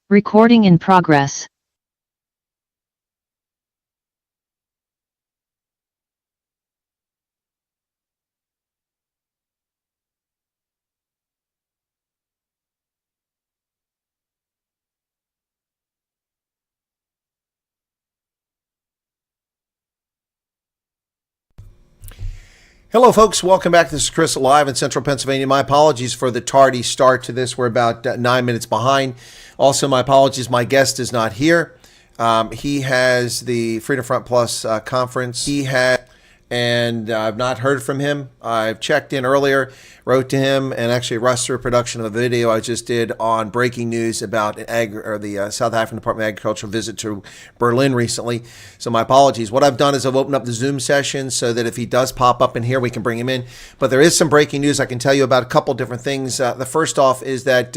Recording in progress. Hello, folks. Welcome back. This is Chris live in Central Pennsylvania. My apologies for the tardy start to this. We're about 9 minutes behind. Also, my apologies. My guest is not here. He has the Freedom Front Plus conference. And I've not heard from him. I've checked in earlier, wrote to him, and actually rushed through a production of a video I just did on breaking news about the South African Department of Agriculture visit to Berlin recently. So my apologies. What I've done is I've opened up the Zoom session so that if he does pop up in here, we can bring him in. But there is some breaking news. I can tell you about a couple different things. The first off is that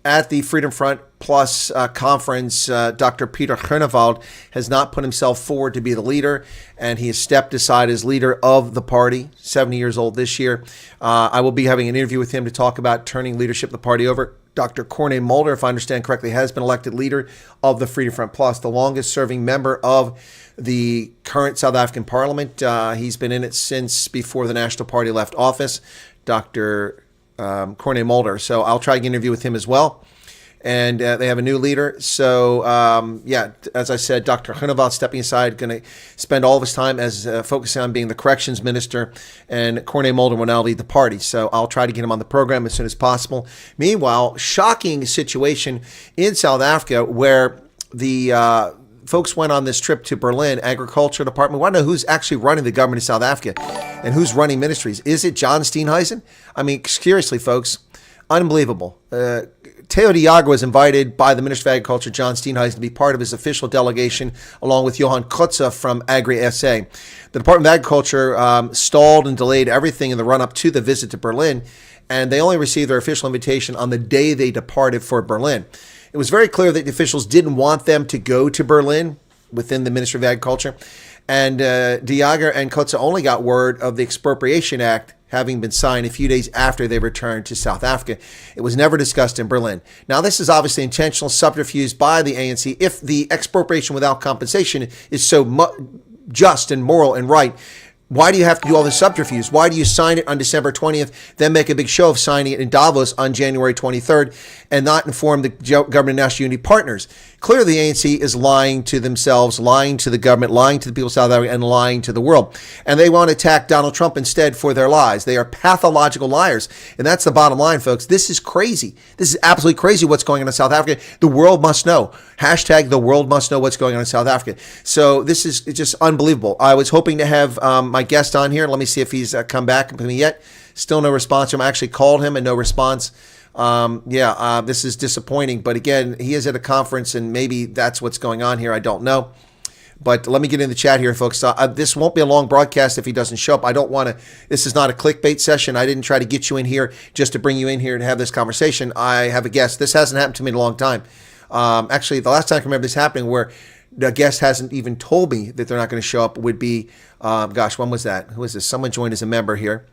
at the Freedom Front Plus conference, Dr. Peter Groenewald has not put himself forward to be the leader, and he has stepped aside as leader of the party, 70 years old this year. I will be having an interview with him to talk about turning leadership of the party over. Dr. Corné Mulder, if I understand correctly, has been elected leader of the Freedom Front Plus, the longest serving member of the current South African parliament. He's been in it since before the National Party left office, Dr. Corné Mulder. So I'll try to get an interview with him as well. And they have a new leader. So, yeah, as I said, Dr. Groenewald stepping aside, going to spend all of his time as focusing on being the corrections minister, and Corné Mulder will now lead the party. So I'll try to get him on the program as soon as possible. Meanwhile, shocking situation in South Africa where the folks went on this trip to Berlin, Agriculture Department. We want to know who's actually running the government of South Africa and who's running ministries. Is it John Steenhuisen? I mean, seriously, folks, unbelievable. Theo de Jager was invited by the Minister of Agriculture, John Steenhuisen, to be part of his official delegation, along with Johan Kotze from Agri-SA. The Department of Agriculture stalled and delayed everything in the run-up to the visit to Berlin, and they only received their official invitation on the day they departed for Berlin. It was very clear that the officials didn't want them to go to Berlin within the Ministry of Agriculture, and de Jager and Kotze only got word of the Expropriation Act having been signed a few days after they returned to South Africa. It was never discussed in Berlin. Now, this is obviously intentional subterfuge by the ANC. If the expropriation without compensation is so just and moral and right, why do you have to do all this subterfuge? Why do you sign it on December 20th, then make a big show of signing it in Davos on January 23rd, and not inform the government and national unity partners? Clearly, the ANC is lying to themselves, lying to the government, lying to the people of South Africa, and lying to the world. And they want to attack Donald Trump instead for their lies. They are pathological liars. And that's the bottom line, folks. This is crazy. This is absolutely crazy what's going on in South Africa. The world must know. Hashtag the world must know what's going on in South Africa. So this is just unbelievable. I was hoping to have my guest on here. Let me see if he's come back to me yet. Still no response from him. I actually called him and no response. This is disappointing. But again, he is at a conference, and maybe that's what's going on here. I don't know. But let me get in the chat here, folks. This won't be a long broadcast if he doesn't show up. I don't want to. This is not a clickbait session. I didn't try to get you in here just to bring you in here to have this conversation. I have a guest. This hasn't happened to me in a long time. Actually, the last time I can remember this happening where the guest hasn't even told me that they're not going to show up would be, when was that? Who is this? Someone joined as a member here.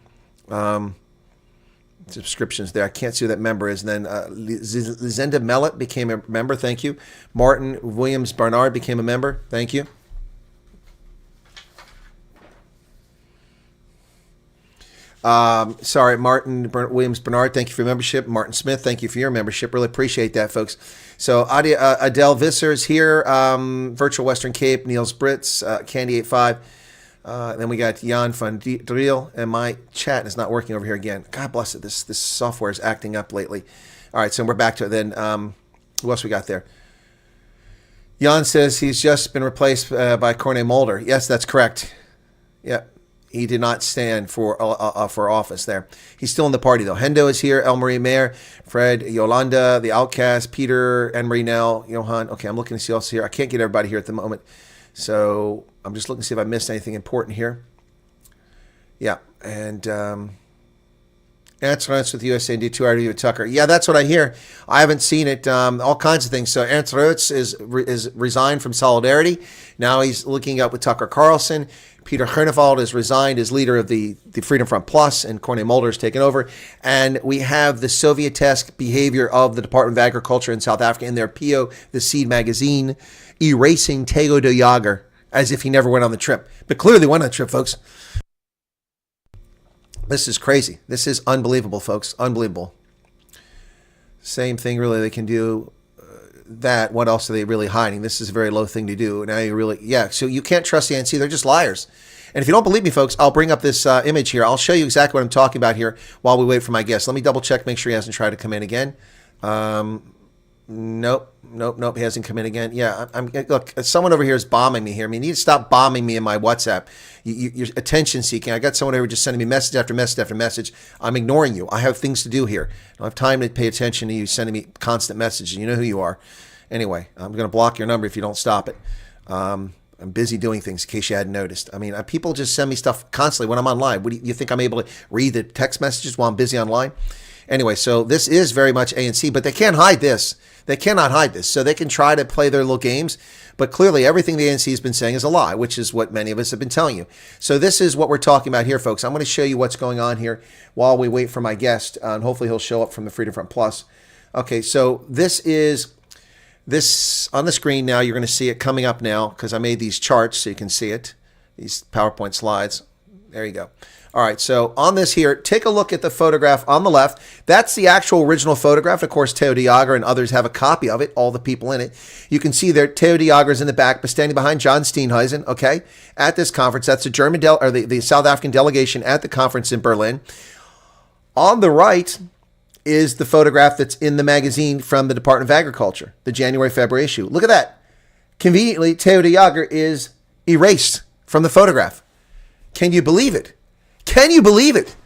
Subscriptions there. I can't see who that member is. And then Lizenda Mellett became a member. Thank you. Martin Williams Barnard became a member. Thank you. Martin Williams Bernard, thank you for your membership. Martin Smith, thank you for your membership. Really appreciate that, folks. So Adele Visser is here. Virtual Western Cape, Niels Brits, Candy85. Then we got Jan van Driel, and my chat is not working over here again. God bless it. This software is acting up lately. All right, so we're back to it then. Who else we got there? Jan says he's just been replaced by Corné Mulder. Yes, that's correct. Yeah, he did not stand for office there. He's still in the party, though. Hendo is here. Elmarie Mayer, Fred, Yolanda, The Outcast, Peter, Anne-Marie Nell, Johan. Okay, I'm looking to see who else here. I can't get everybody here at the moment. So I'm just looking to see if I missed anything important here. Yeah, and Ernst Rhodes with USA and do 2 hour with Tucker. Yeah, that's what I hear. I haven't seen it. All kinds of things. So Ernst Rhodes is resigned from Solidarity. Now he's looking up with Tucker Carlson. Peter Groenewald is resigned as leader of the Freedom Front Plus, and Corné Mulder has taken over. And we have the Soviet-esque behavior of the Department of Agriculture in South Africa in their PO, the Seed magazine, erasing Tego de Jager as if he never went on the trip. But clearly went on the trip, folks. This is crazy. This is unbelievable, folks. Unbelievable. Same thing, really. They can do that. What else are they really hiding? This is a very low thing to do. Now you really, yeah. So you can't trust the ANC. They're just liars. And if you don't believe me, folks, I'll bring up this image here. I'll show you exactly what I'm talking about here while we wait for my guest. Let me double check, make sure he hasn't tried to come in again. Nope. He hasn't come in again. Yeah, look, someone over here is bombing me here. I mean, you need to stop bombing me in my WhatsApp. You're attention seeking. I got someone over just sending me message after message after message. I'm ignoring you. I have things to do here. I don't have time to pay attention to you sending me constant messages. You know who you are. Anyway, I'm going to block your number if you don't stop it. I'm busy doing things, in case you hadn't noticed. I mean, people just send me stuff constantly when I'm online. What do you think I'm able to read the text messages while I'm busy online? Anyway, so this is very much ANC, but they can't hide this. They cannot hide this. So they can try to play their little games, but clearly everything the ANC has been saying is a lie, which is what many of us have been telling you. So this is what we're talking about here, folks. I'm going to show you what's going on here while we wait for my guest, and hopefully he'll show up from the Freedom Front Plus. Okay, so this is this on the screen now. You're going to see it coming up now because I made these charts so you can see it, these PowerPoint slides. There you go. All right, so on this here, take a look at the photograph on the left. That's the actual original photograph. Of course, Theo de Jager and others have a copy of it, all the people in it. You can see there, Theo de Jager is in the back, but standing behind John Steenhuisen, okay, at this conference. That's the German the South African delegation at the conference in Berlin. On the right is the photograph that's in the magazine from the Department of Agriculture, the January-February issue. Look at that. Conveniently, Theo de Jager is erased from the photograph. Can you believe it? Can you believe it?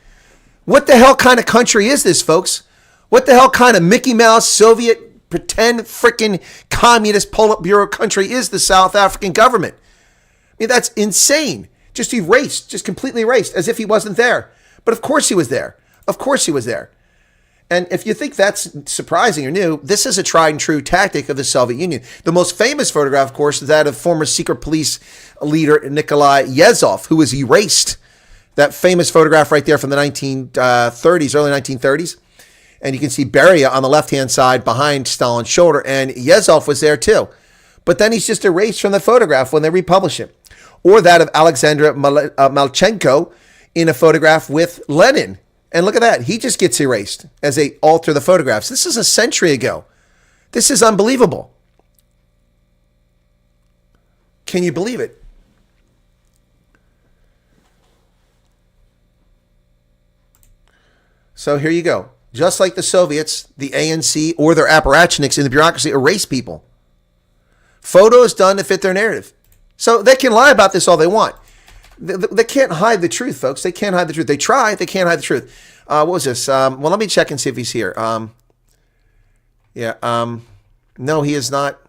What the hell kind of country is this, folks? What the hell kind of Mickey Mouse, Soviet, pretend freaking communist Politburo country is the South African government? I mean, that's insane. Just erased, just completely erased, as if he wasn't there. But of course he was there. Of course he was there. And if you think that's surprising or new, this is a tried and true tactic of the Soviet Union. The most famous photograph, of course, is that of former secret police leader Nikolai Yezhov, who was erased. That famous photograph right there from the 1930s, early 1930s. And you can see Beria on the left-hand side behind Stalin's shoulder. And Yezhov was there too. But then he's just erased from the photograph when they republish it. Or that of Alexander Malchenko in a photograph with Lenin. And look at that. He just gets erased as they alter the photographs. This is a century ago. This is unbelievable. Can you believe it? So here you go. Just like the Soviets, the ANC or their apparatchiks in the bureaucracy erase people. Photos done to fit their narrative. So they can lie about this all they want. They can't hide the truth, folks. They can't hide the truth. They try. They can't hide the truth. What was this? Well, let me check and see if he's here. No, he is not.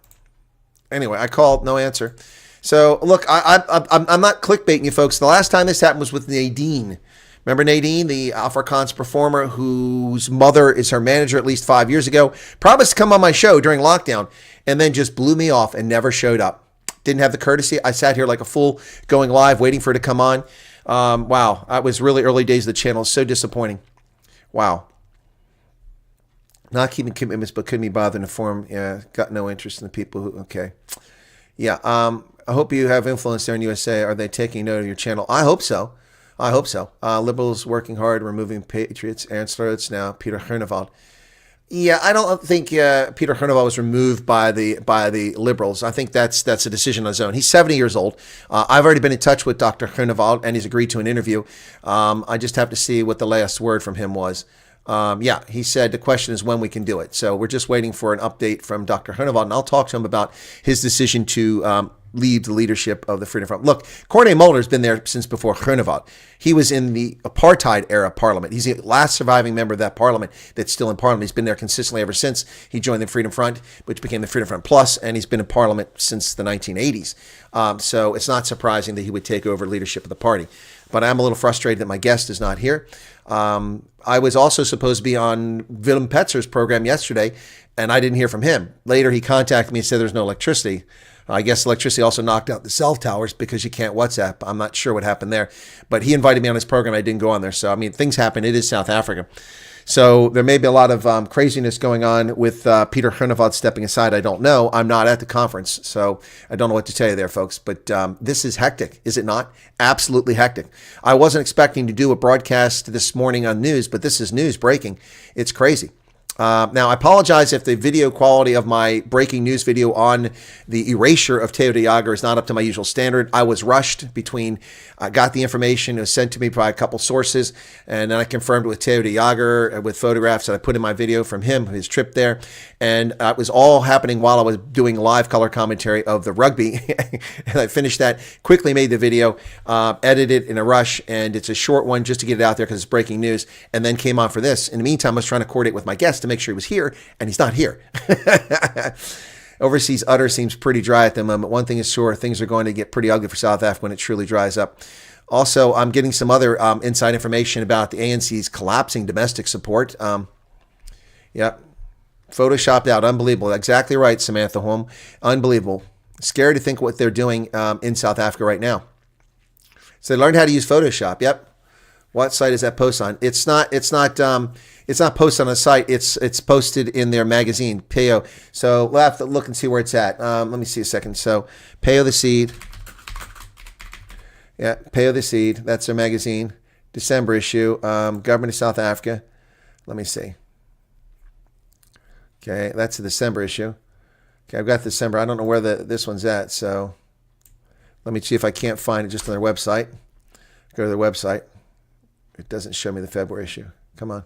Anyway, I called. No answer. So look, I'm not clickbaiting you, folks. The last time this happened was with Nadine. Remember Nadine, the Afrikaans performer whose mother is her manager at least 5 years ago, promised to come on my show during lockdown and then just blew me off and never showed up. Didn't have the courtesy. I sat here like a fool going live waiting for her to come on. Wow, that was really early days of the channel. So disappointing. Wow. Not keeping commitments, but couldn't be bothered to inform. Yeah, got no interest in the people who, okay. Yeah, I hope you have influence there in USA. Are they taking note of your channel? I hope so. I hope so. Liberals working hard, removing patriots. Ernst Rhodes now. Peter Groenewald. Yeah, I don't think Peter Groenewald was removed by the liberals. I think that's a decision on his own. He's 70 years old. I've already been in touch with Dr. Groenewald, and he's agreed to an interview. I just have to see what the last word from him was. Yeah, he said the question is when we can do it. So we're just waiting for an update from Dr. Groenewald, and I'll talk to him about his decision to leave the leadership of the Freedom Front. Look, Corné Mulder's been there since before Groenewald. He was in the apartheid era parliament. He's the last surviving member of that parliament that's still in parliament. He's been there consistently ever since he joined the Freedom Front, which became the Freedom Front Plus, and he's been in parliament since the 1980s. So it's not surprising that he would take over leadership of the party. But I'm a little frustrated that my guest is not here. I was also supposed to be on Willem Petzer's program yesterday, and I didn't hear from him. Later, he contacted me and said there's no electricity. I guess electricity also knocked out the cell towers because you can't WhatsApp. I'm not sure what happened there. But he invited me on his program. I didn't go on there. So, I mean, things happen. It is South Africa. So there may be a lot of craziness going on with Peter Groenewald stepping aside. I don't know. I'm not at the conference, so I don't know what to tell you there, folks. But this is hectic, is it not? Absolutely hectic. I wasn't expecting to do a broadcast this morning on news, but this is news breaking. It's crazy. Now, I apologize if the video quality of my breaking news video on the erasure of Theo de Jager is not up to my usual standard. I was rushed between, I got the information, it was sent to me by a couple sources, and then I confirmed with Theo de Jager with photographs that I put in my video from him, his trip there. And it was all happening while I was doing live color commentary of the rugby. And I finished that, quickly made the video, edited in a rush, and it's a short one just to get it out there because it's breaking news, and then came on for this. In the meantime, I was trying to coordinate with my guest to make sure he was here, and he's not here. Overseas udder seems pretty dry at the moment. One thing is sure, things are going to get pretty ugly for South Africa when it truly dries up. Also, I'm getting some other inside information about the ANC's collapsing domestic support. Yep. Photoshopped out. Unbelievable. Exactly right, Samantha Holm. Unbelievable. Scary to think what they're doing in South Africa right now. So they learned how to use Photoshop. Yep. What site is that post on? It's not posted on a site. It's posted in their magazine, Payo. So we'll have to look and see where it's at. Let me see a second. So Payo the Seed. Yeah, Payo the Seed. That's their magazine. December issue. Government of South Africa. Let me see. Okay, that's the December issue. Okay, I've got December. I don't know where this one's at. So let me see if I can't find it just on their website. Go to their website. It doesn't show me the February issue. Come on.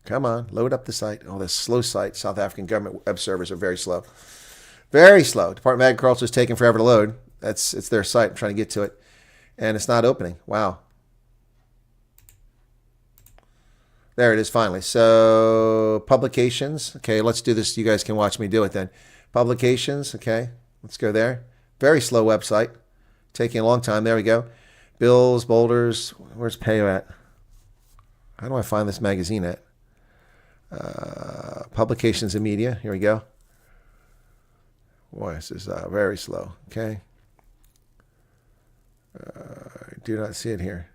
Come on. Load up the site. Oh, this slow site. South African government web servers are very slow. Very slow. Department of Agriculture is taking forever to load. It's their site. I'm trying to get to it. And it's not opening. Wow. There it is finally. So publications. Okay, let's do this. You guys can watch me do it then. Publications. Okay, let's go there. Very slow website. Taking a long time. There we go. Bills, boulders. Where's Payo at? How do I find this magazine at? Publications and media. Here we go. Boy, this is very slow. Okay. Do not see it here.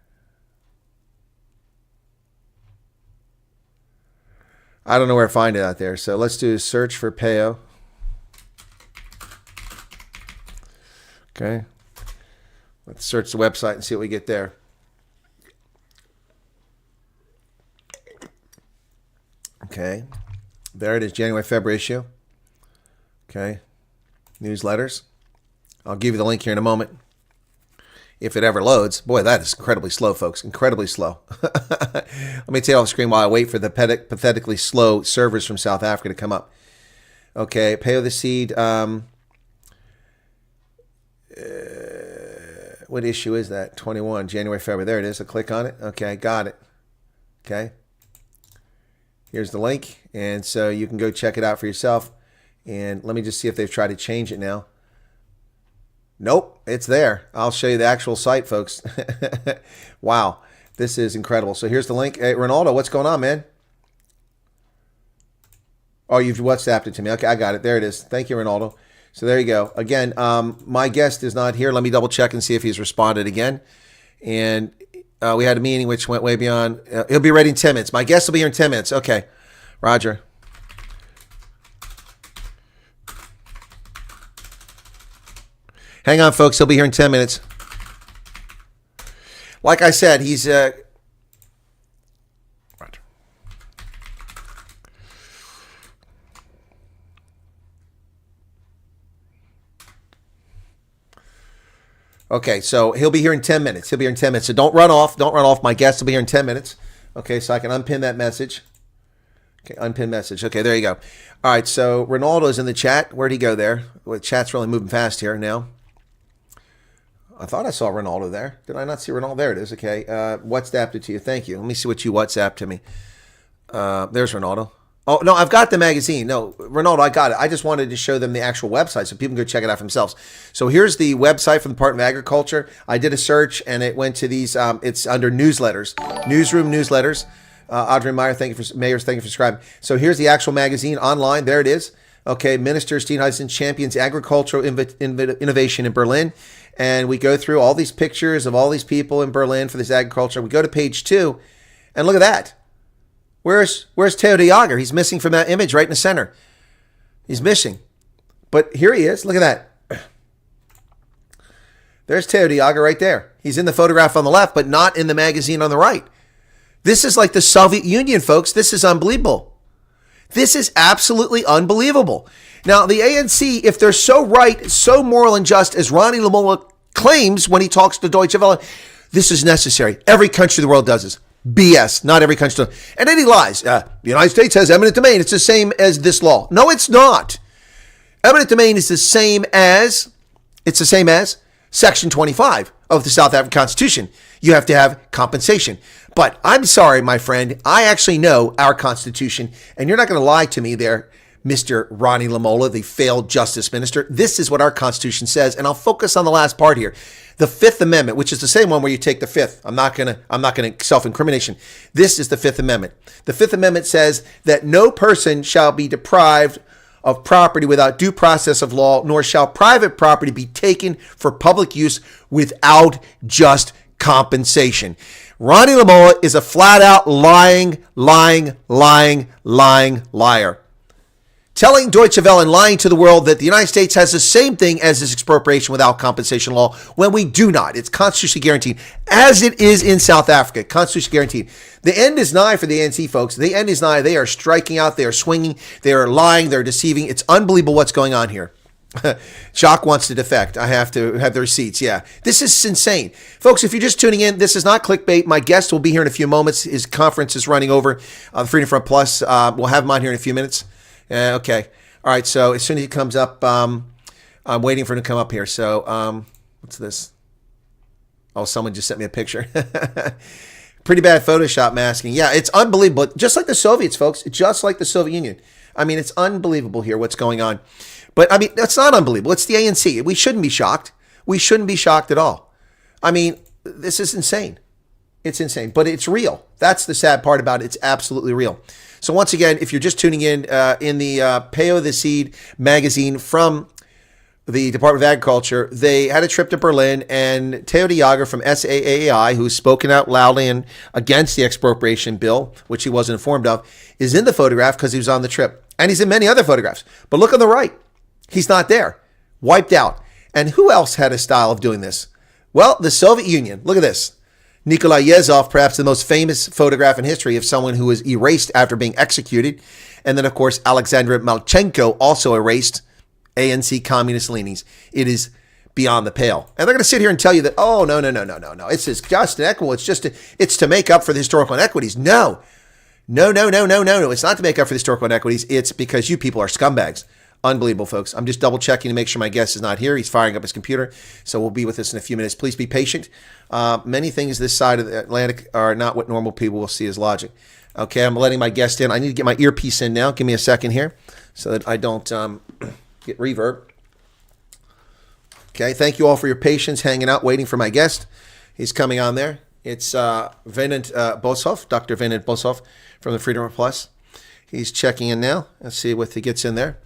I don't know where to find it out there. So let's do a search for Payo. Okay. Let's search the website and see what we get there. Okay. There it is, January, February issue. Okay. Newsletters. I'll give you the link here in a moment. If it ever loads. Boy, that is incredibly slow, folks. Incredibly slow. Let me take it off the screen while I wait for the pathetically slow servers from South Africa to come up. Okay, Payo the Seed. What issue is that? 21, January, February. There it is. I'll click on it. Okay, got it. Okay. Here's the link. And so you can go check it out for yourself. And let me just see if they've tried to change it now. Nope, it's there. I'll show you the actual site, folks. Wow, this is incredible. So here's the link. Hey, Ronaldo, what's going on, man? Oh, you've WhatsApped it to me. Okay, I got it. There it is. Thank you, Ronaldo. So there you go. Again, my guest is not here. Let me double check and see if he's responded again. And we had a meeting which went way beyond. He'll be ready in 10 minutes. My guest will be here in 10 minutes. Okay, Roger. Hang on, folks. He'll be here in 10 minutes. Like I said, he's... Roger. Okay, so he'll be here in 10 minutes. He'll be here in 10 minutes. So don't run off. Don't run off. My guest will be here in 10 minutes. Okay, so I can unpin that message. Okay, unpin message. Okay, there you go. All right, so Ronaldo's in the chat. Where'd he go there? Well, the chat's really moving fast here now. I thought I saw Ronaldo there. Did I not see Ronaldo? There it is. Okay. WhatsApped it to you. Thank you. Let me see what you WhatsApped to me. There's Ronaldo. Oh, no, I've got the magazine. No, Ronaldo, I got it. I just wanted to show them the actual website so people can go check it out for themselves. So here's the website from the Department of Agriculture. I did a search and it went to these. It's under newsletters, newsroom newsletters. Audrey Meyer, thank you for subscribing. So here's the actual magazine online. There it is. Okay, Minister Steenhuisen champions agricultural innovation in Berlin. And we go through all these pictures of all these people in Berlin for this agriculture. We go to page 2, and look at that. Where's Theo de Jager? He's missing from that image right in the center. He's missing. But here he is. Look at that. There's Theo de Jager right there. He's in the photograph on the left, but not in the magazine on the right. This is like the Soviet Union, folks. This is unbelievable. This is absolutely unbelievable. Now, the ANC, if they're so right, so moral and just as Ronnie Lamola claims when he talks to Deutsche Welle, this is necessary. Every country in the world does this. BS. Not every country does. And then he lies. The United States has eminent domain. It's the same as this law. No, it's not. Eminent domain is the same as Section 25 of the South African Constitution. You have to have compensation. But I'm sorry, my friend. I actually know our Constitution, and you're not going to lie to me there, Mr. Ronnie Lamola, the failed justice minister. This is what our Constitution says, and I'll focus on the last part here. The Fifth Amendment, which is the same one where you take the Fifth. I'm not gonna self-incrimination. This is the Fifth Amendment. The Fifth Amendment says that no person shall be deprived of property without due process of law, nor shall private property be taken for public use without just compensation. Ronnie Lamola is a flat-out lying liar. Telling Deutsche Welle and lying to the world that the United States has the same thing as this expropriation without compensation law when we do not. It's constitutionally guaranteed, as it is in South Africa, constitutionally guaranteed. The end is nigh for the ANC, folks. The end is nigh. They are striking out. They are swinging. They are lying. They're deceiving. It's unbelievable what's going on here. Jacques wants to defect. I have to have the receipts. Yeah, this is insane. Folks, if you're just tuning in, this is not clickbait. My guest will be here in a few moments. His conference is running over. The Freedom Front Plus. We'll have him on here in a few minutes. Okay. All right. So as soon as he comes up, I'm waiting for him to come up here. So what's this? Oh, someone just sent me a picture. Pretty bad Photoshop masking. Yeah, it's unbelievable. Just like the Soviets, folks. Just like the Soviet Union. I mean, it's unbelievable here what's going on. But, I mean, that's not unbelievable. It's the ANC. We shouldn't be shocked. We shouldn't be shocked at all. I mean, this is insane. It's insane. But it's real. That's the sad part about it. It's absolutely real. So once again, if you're just tuning in the Peo the Seed magazine from the Department of Agriculture, they had a trip to Berlin, and Theo de Jager from SAAI, who's spoken out loudly and against the expropriation bill, which he wasn't informed of, is in the photograph because he was on the trip. And he's in many other photographs. But look on the right. He's not there. Wiped out. And who else had a style of doing this? Well, the Soviet Union. Look at this. Nikolai Yezhov, perhaps the most famous photograph in history of someone who was erased after being executed. And then, of course, Alexander Malchenko, also erased. ANC communist leanings. It is beyond the pale. And they're going to sit here and tell you that, oh, no. It's just equitable. It's to make up for the historical inequities. No. It's not to make up for the historical inequities. It's because you people are scumbags. Unbelievable, folks. I'm just double checking to make sure my guest is not here. He's firing up his computer, so we'll be with us in a few minutes. Please be patient. Many things this side of the Atlantic are not what normal people will see as logic. Okay, I'm letting my guest in. I need to get my earpiece in now. Give me a second here so that I don't get reverb. Okay, thank you all for your patience, hanging out, waiting for my guest. He's coming on there. It's Wynand Boshoff, Dr. Wynand Boshoff from the Freedom Plus. He's checking in now. Let's see what he gets in there.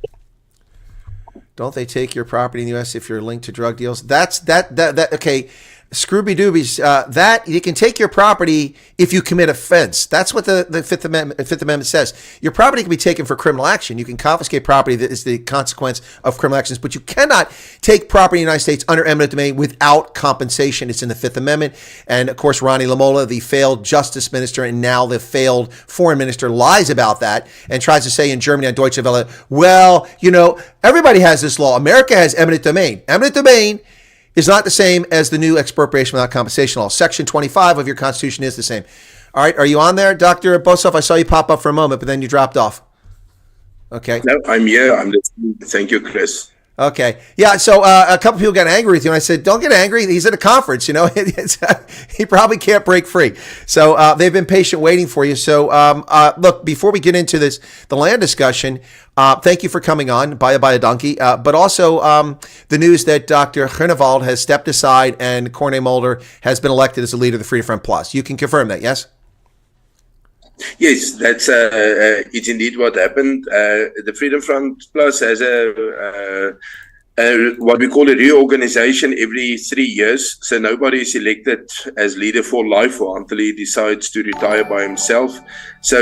Don't they take your property in the U.S. if you're linked to drug deals? Okay. Scrooby Doobies, that you can take your property if you commit offense. That's what the Fifth Amendment says. Your property can be taken for criminal action. You can confiscate property that is the consequence of criminal actions, but you cannot take property in the United States under eminent domain without compensation. It's in the Fifth Amendment. And of course, Ronnie Lamola, the failed justice minister and now the failed foreign minister, lies about that and tries to say in Germany on Deutsche Welle, well, everybody has this law. America has eminent domain. Eminent domain is not the same as the new expropriation without compensation law. Section 25 of your Constitution is the same. All right, are you on there, Dr. Boshoff? I saw you pop up for a moment, but then you dropped off. Okay. No, I'm here. I'm listening. Thank you, Chris. Okay. Yeah, so a couple people got angry with you, and I said, don't get angry. He's at a conference, he probably can't break free. So they've been patient waiting for you. So look, before we get into the land discussion, thank you for coming on, Baya Donkey, but also the news that Dr. Groenewald has stepped aside and Corné Mulder has been elected as the leader of the Freedom Front Plus. You can confirm that, yes? Yes, that's it's indeed what happened. The Freedom Front Plus has what we call a reorganization every 3 years. So nobody is elected as leader for life or until he decides to retire by himself. So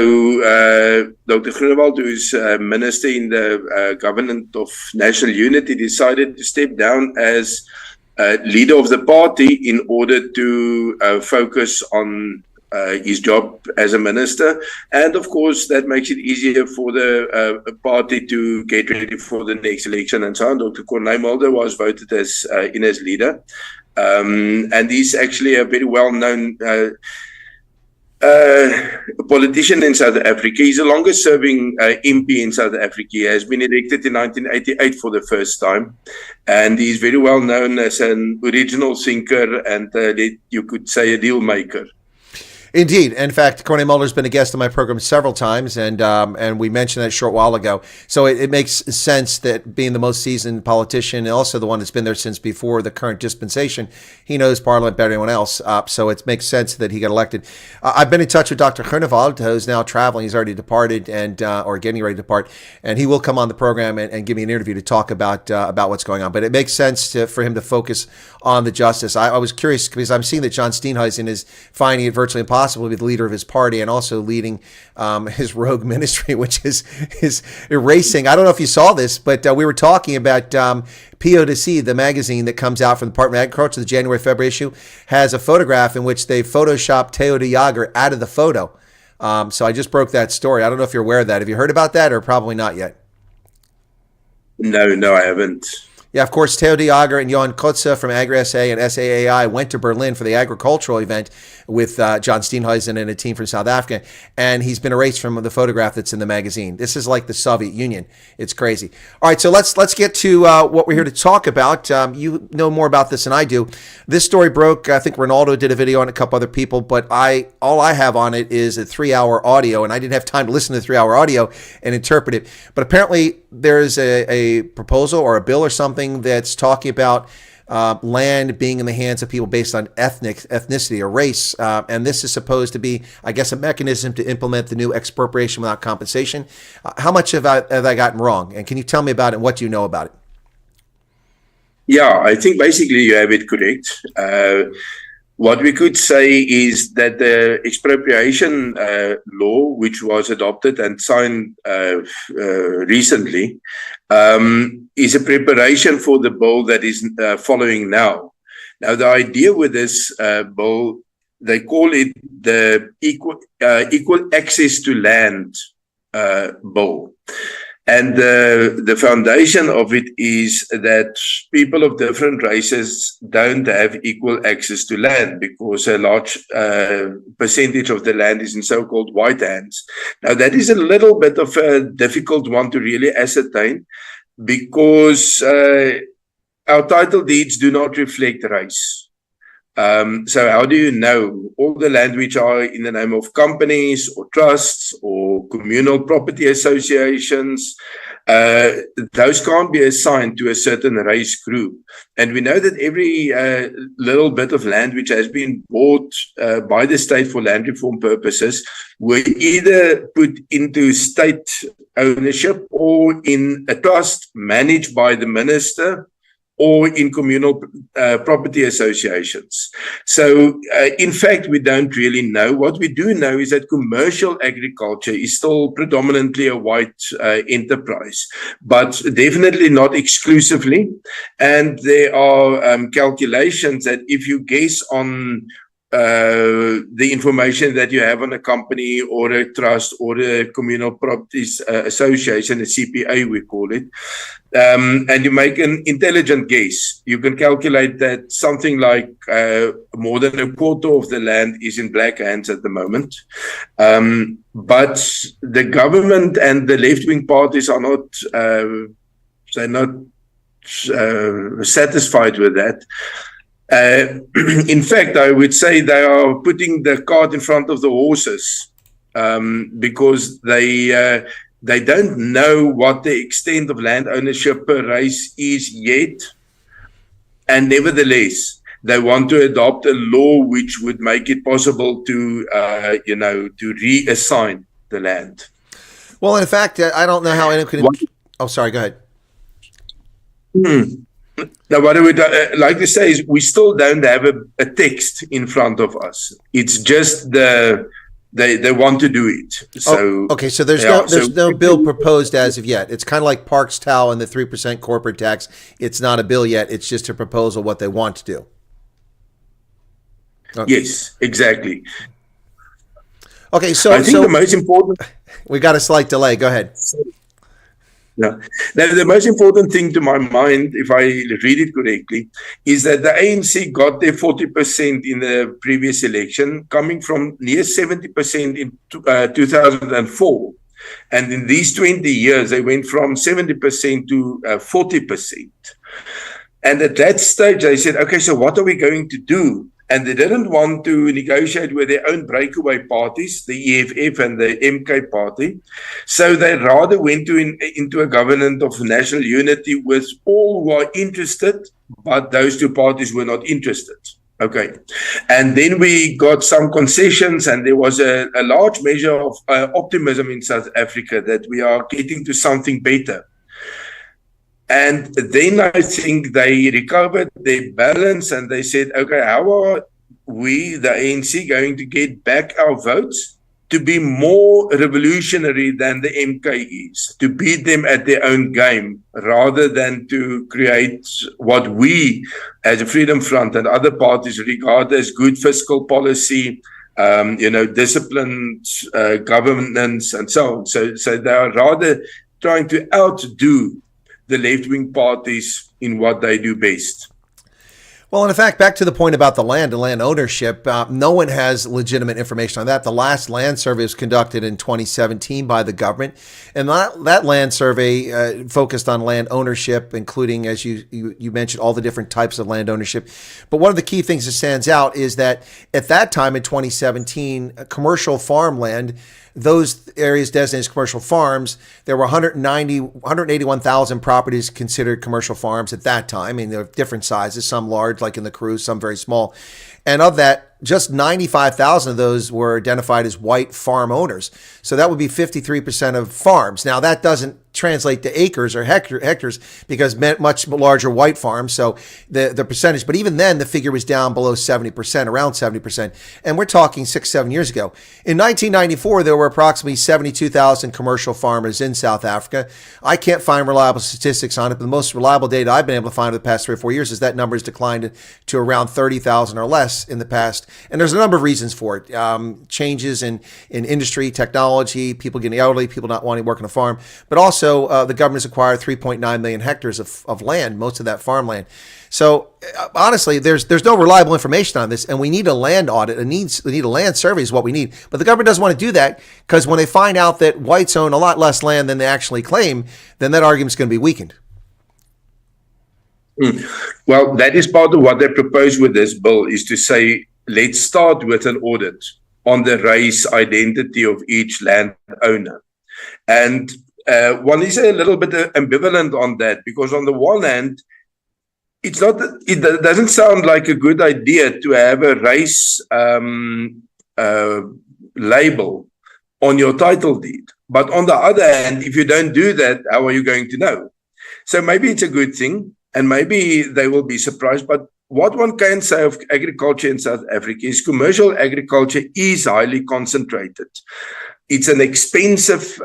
Dr. Groenewald, who is minister in the government of national unity, decided to step down as leader of the party in order to focus on his job as a minister, and of course that makes it easier for the party to get ready for the next election and so on. Dr. Corneille Mulder was voted as in as leader, and he's actually a very well-known politician in South Africa. He's the longest-serving MP in South Africa. He has been elected in 1988 for the first time, and he's very well known as an original thinker and you could say a deal maker. Indeed. In fact, Corneille Mulder's been a guest on my program several times, and we mentioned that a short while ago. So it makes sense that being the most seasoned politician, and also the one that's been there since before the current dispensation, he knows Parliament better than anyone else. So it makes sense that he got elected. I've been in touch with Dr. Groenewald, who's now traveling. He's already departed and or getting ready to depart, and he will come on the program and give me an interview to talk about what's going on. But it makes sense for him to focus on the justice. I was curious because I'm seeing that John Steenhuisen is finding it virtually impossible to be the leader of his party and also leading his rogue ministry, which is erasing. I don't know if you saw this, but we were talking about POTC, the magazine that comes out from the Department of Agriculture. The January-February issue has a photograph in which they photoshopped Teo de Jager out of the photo. So I just broke that story. I don't know if you're aware of that. Have you heard about that, or probably not yet? No, I haven't. Yeah, of course, Teo de Jager and Johan Kotze from AgriSA and SAAI went to Berlin for the agricultural event with John Steenhuisen and a team from South Africa, and he's been erased from the photograph that's in the magazine. This is like the Soviet Union. It's crazy. All right, so let's get to what we're here to talk about. You know more about this than I do. This story broke. I think Ronaldo did a video on it, a couple other people, but all I have on it is a 3-hour audio, and I didn't have time to listen to the 3-hour audio and interpret it. But apparently there's a proposal or a bill or something that's talking about land being in the hands of people based on ethnicity or race. And this is supposed to be, I guess, a mechanism to implement the new expropriation without compensation. How much have I gotten wrong? And can you tell me about it and what do you know about it? Yeah, I think basically you have it correct. What we could say is that the expropriation law, which was adopted and signed recently, is a preparation for the bill that is following now. Now, the idea with this bill, they call it the equal access to land bill. And the foundation of it is that people of different races don't have equal access to land because a large percentage of the land is in so-called white hands. Now, that is a little bit of a difficult one to really ascertain because our title deeds do not reflect race. So how do you know all the land which are in the name of companies or trusts or communal property associations, those can't be assigned to a certain race group. And we know that every little bit of land which has been bought by the state for land reform purposes were either put into state ownership or in a trust managed by the minister or in communal property associations. So, in fact, we don't really know. What we do know is that commercial agriculture is still predominantly a white enterprise, but definitely not exclusively. And there are calculations that if you guess on the information that you have on a company or a trust or a communal properties association, a CPA we call it, and you make an intelligent guess, you can calculate that something like more than a quarter of the land is in black hands at the moment. But the government and the left-wing parties are not, they're not satisfied with that. In fact, I would say they are putting the cart in front of the horses because they don't know what the extent of land ownership per race is yet. And nevertheless, They want to adopt a law which would make it possible to, to reassign the land. Well, in fact, I don't know how anyone could. Oh, sorry. Go ahead. Now, what I would like to say is we still don't have a text in front of us. It's just they want to do it. So okay, so there's no bill proposed as of yet. It's kind of like Parks Towel and the 3% corporate tax. It's not a bill yet. It's just a proposal what they want to do. Okay. Yes, exactly. Okay, so I think the most important. We got a slight delay. Go ahead. Yeah. Now, the most important thing to my mind, if I read it correctly, is that the ANC got their 40% in the previous election, coming from near 70% in 2004. And in these 20 years, they went from 70% to 40%. And at that stage, they said, okay, so what are we going to do? And they didn't want to negotiate with their own breakaway parties, the EFF and the MK party. So they rather went into a government of national unity with all who are interested, but those two parties were not interested. Okay. And then we got some concessions, and there was a large measure of optimism in South Africa that we are getting to something better. And then I think they recovered their balance and they said, okay, how are we, the ANC, going to get back our votes to be more revolutionary than the MK is, to beat them at their own game, rather than to create what we, as a Freedom Front and other parties, regard as good fiscal policy, disciplined governance and so on. So they are rather trying to outdo the left-wing parties in what they do best. Well, and in fact, back to the point about the land and land ownership, no one has legitimate information on that. The last land survey was conducted in 2017 by the government, and that land survey focused on land ownership, including, as you mentioned, all the different types of land ownership. But one of the key things that stands out is that at that time in 2017, commercial farmland, those areas designated as commercial farms, there were 181,000 properties considered commercial farms at that time. I mean, they're different sizes, some large, like in the Cruise, some very small. And of that, just 95,000 of those were identified as white farm owners. So that would be 53% of farms. Now, that doesn't translate to acres or hectares because much larger white farms. So the percentage, but even then the figure was down below 70%, around 70%. And we're talking 6-7 years ago. In 1994, there were approximately 72,000 commercial farmers in South Africa. I can't find reliable statistics on it, but the most reliable data I've been able to find over the past 3 or 4 years is that number has declined to around 30,000 or less in the past. And there's a number of reasons for it. Changes in industry, technology, people getting elderly, people not wanting to work on a farm, but also the government has acquired 3.9 million hectares of land, most of that farmland. So honestly, there's no reliable information on this, and we need a land audit. We need a land survey is what we need. But the government doesn't want to do that because when they find out that whites own a lot less land than they actually claim, then that argument's going to be weakened. Well, that is part of what they propose with this bill, is to say, let's start with an audit on the race identity of each landowner. And one is a little bit ambivalent on that, because on the one hand, it doesn't sound like a good idea to have a race label on your title deed. But on the other hand, if you don't do that, how are you going to know? So maybe it's a good thing, and maybe they will be surprised. But what one can say of agriculture in South Africa is commercial agriculture is highly concentrated. It's an expensive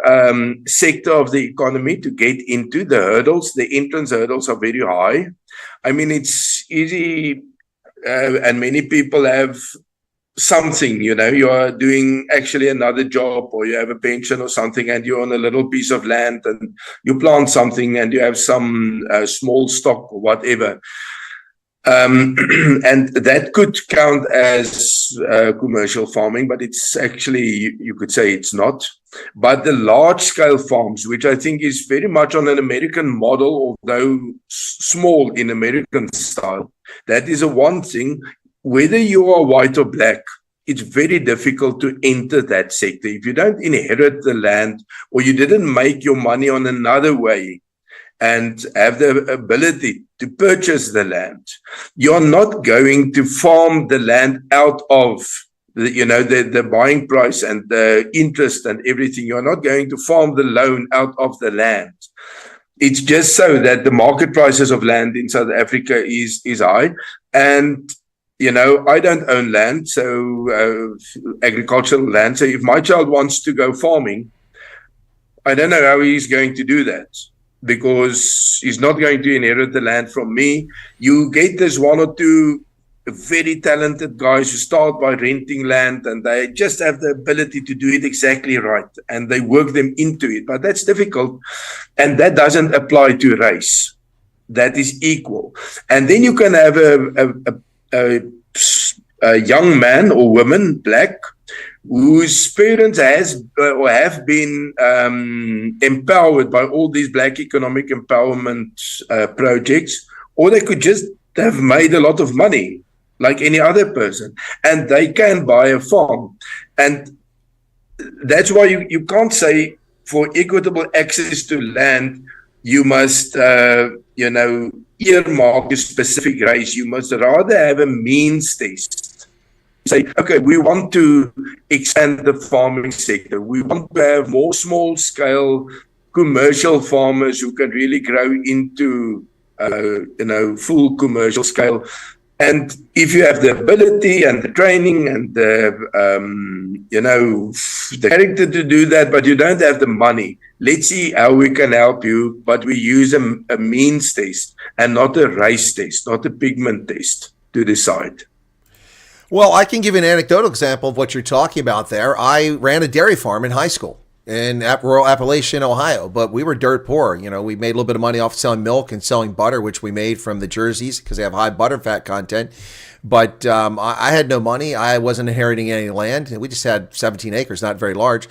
sector of the economy to get into. The entrance hurdles are very high. I mean, it's easy, and many people have something, you are doing actually another job, or you have a pension or something, and you own a little piece of land and you plant something and you have some small stock or whatever. And that could count as commercial farming, but it's actually, you could say it's not. But the large-scale farms, which I think is very much on an American model, although small in American style, that is a one thing. Whether you are white or black, it's very difficult to enter that sector. If you don't inherit the land, or you didn't make your money on another way, and have the ability to purchase the land, you're not going to farm the land out of the buying price and the interest and everything. You're not going to farm the loan out of the land. It's just so that the market prices of land in South Africa is high. And, I don't own land, so agricultural land. So if my child wants to go farming, I don't know how he's going to do that, because he's not going to inherit the land from me. You get this one or two very talented guys who start by renting land, and they just have the ability to do it exactly right, and they work them into it. But that's difficult, and that doesn't apply to race. That is equal. And then you can have a young man or woman, black, whose parents have been empowered by all these black economic empowerment projects, or they could just have made a lot of money like any other person, and they can buy a farm. And that's why you can't say for equitable access to land, you must, earmark a specific race. You must rather have a means test. Say, okay, we want to expand the farming sector. We want to have more small-scale commercial farmers who can really grow into, full commercial scale. And if you have the ability and the training and the character to do that, but you don't have the money, let's see how we can help you. But we use a means test and not a race test, not a pigment test to decide. Well, I can give you an anecdotal example of what you're talking about there. I ran a dairy farm in high school in rural Appalachian, Ohio, but we were dirt poor. We made a little bit of money off selling milk and selling butter, which we made from the jerseys because they have high butter fat content. But I had no money. I wasn't inheriting any land. We just had 17 acres, not very large.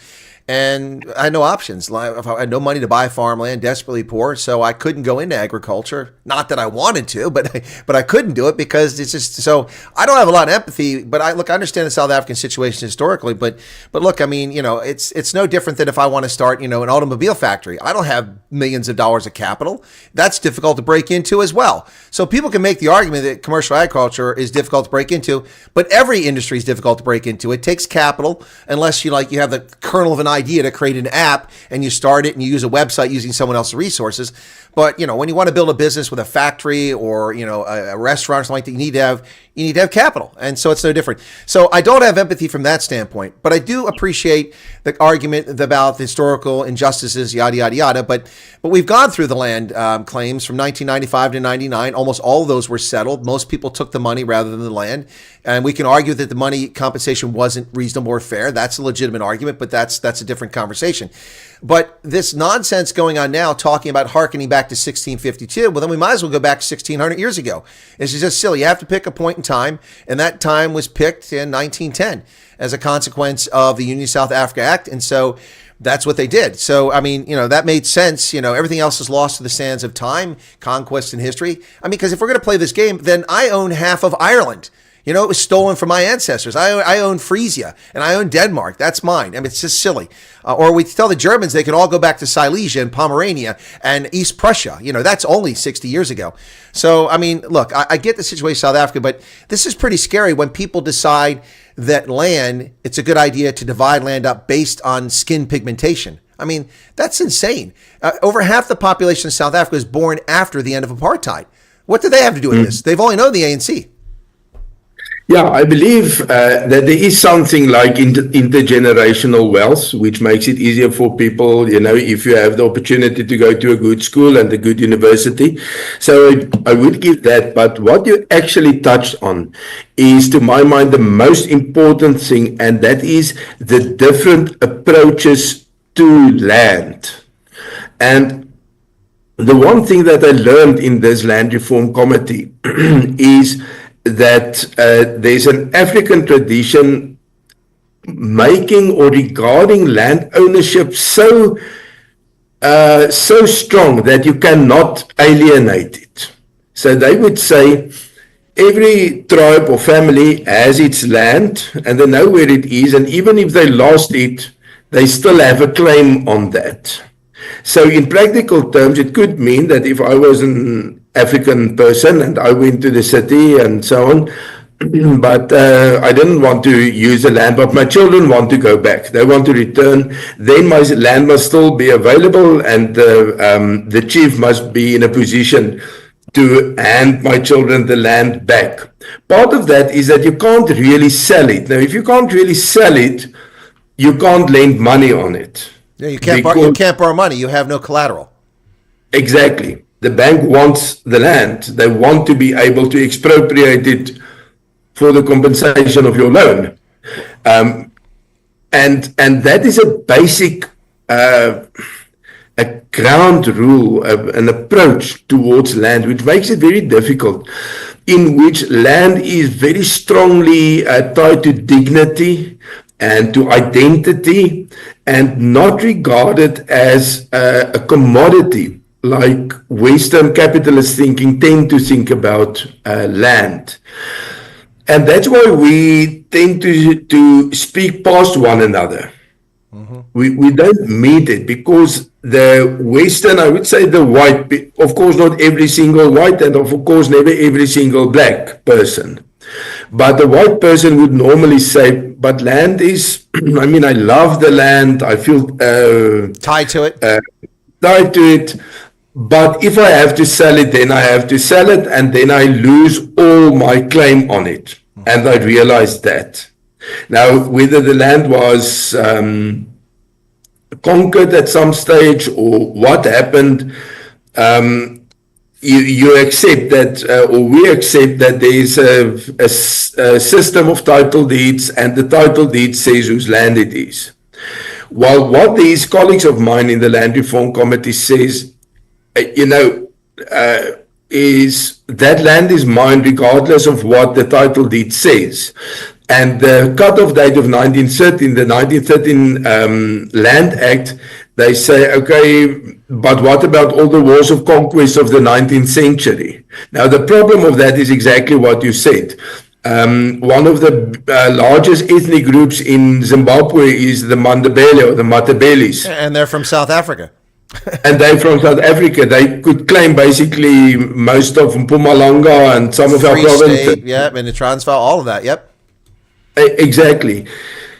And I had no options. I had no money to buy farmland, desperately poor, so I couldn't go into agriculture. Not that I wanted to, but I couldn't do it because it's just so. I don't have a lot of empathy, but I understand the South African situation historically. But look, I mean, it's no different than if I want to start, an automobile factory. I don't have millions of dollars of capital. That's difficult to break into as well. So people can make the argument that commercial agriculture is difficult to break into, but every industry is difficult to break into. It takes capital, unless you have the kernel of an idea to create an app and you start it and you use a website using someone else's resources. But when you want to build a business with a factory or a restaurant or something like that, you need to have capital, and so it's no different. So I don't have empathy from that standpoint, but I do appreciate the argument about the historical injustices, yada yada yada. But we've gone through the land claims from 1995 to 99. Almost all of those were settled. Most people took the money rather than the land, and we can argue that the money compensation wasn't reasonable or fair. That's a legitimate argument, but that's a different conversation. But this nonsense going on now, talking about hearkening back to 1652, well, then we might as well go back 1600 years ago. This is just silly. You have to pick a point in time, and that time was picked in 1910 as a consequence of the Union South Africa Act, and so that's what they did. So, I mean, that made sense. Everything else is lost to the sands of time, conquest, and history. I mean, because if we're going to play this game, then I own half of Ireland. It was stolen from my ancestors. I own Frisia and I own Denmark. That's mine. I mean, it's just silly. Or we tell the Germans they can all go back to Silesia and Pomerania and East Prussia. That's only 60 years ago. So, I mean, look, I get the situation in South Africa, but this is pretty scary when people decide that it's a good idea to divide land up based on skin pigmentation. I mean, that's insane. Over half the population of South Africa is born after the end of apartheid. What do they have to do with this? They've only known the ANC. Yeah, I believe that there is something like intergenerational wealth, which makes it easier for people, if you have the opportunity to go to a good school and a good university. So I would give that. But what you actually touched on is, to my mind, the most important thing, and that is the different approaches to land. And the one thing that I learned in this land reform committee is that there's an African tradition making or regarding land ownership so strong that you cannot alienate it. So they would say every tribe or family has its land and they know where it is, and even if they lost it, they still have a claim on that. So in practical terms, it could mean that if I was an African person and I went to the city and so on, but I didn't want to use the land, but my children want to go back. They want to return. Then my land must still be available, and the chief must be in a position to hand my children the land back. Part of that is that you can't really sell it. Now, if you can't really sell it, you can't lend money on it. Yeah, you can't borrow money. You have no collateral. Exactly. The bank wants the land. They want to be able to expropriate it for the compensation of your loan. And that is a basic a ground rule, an approach towards land, which makes it very difficult, in which land is very strongly tied to dignity and to identity, and not regarded as a commodity like Western capitalist thinking tend to think about land. And that's why we tend to speak past one another. Mm-hmm. We don't meet it, because the Western, I would say the white, of course not every single white, and of course never every single black person. But the white person would normally say, but land is, I mean, I love the land, I feel tied to it. Tied to it. But if I have to sell it, then I have to sell it, and then I lose all my claim on it. And I realized that. Now, whether the land was conquered at some stage or what happened, you accept that, or we accept that there is a system of title deeds, and the title deed says whose land it is. While what these colleagues of mine in the Land Reform Committee says, is that land is mine regardless of what the title deed says. And the cutoff date of 1913, the 1913 Land Act, they say, okay, but what about all the wars of conquest of the 19th century? Now, the problem of that is exactly what you said. One of the largest ethnic groups in Zimbabwe is the Mandebele or the Matabeles. And they're from South Africa. And they're from South Africa. They could claim basically most of Mpumalanga and some of our provinces. Yeah, and the Transvaal, all of that, yep. Exactly.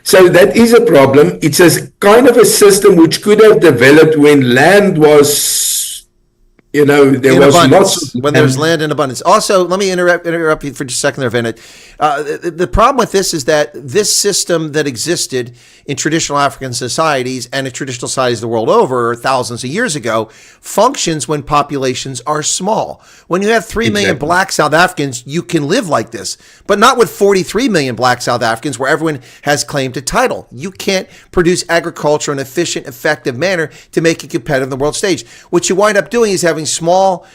So that is a problem. It's a kind of a system which could have developed when land was, there in was abundance, lots of when there's land in abundance. Also, let me interrupt you for just a second there, Wynand. The problem with this is that this system that existed in traditional African societies and in traditional societies the world over thousands of years ago functions when populations are small. When you have 3 million black South Africans, you can live like this, but not with 43 million black South Africans where everyone has claim to title. You can't produce agriculture in an efficient, effective manner to make it competitive on the world stage. What you wind up doing is having small,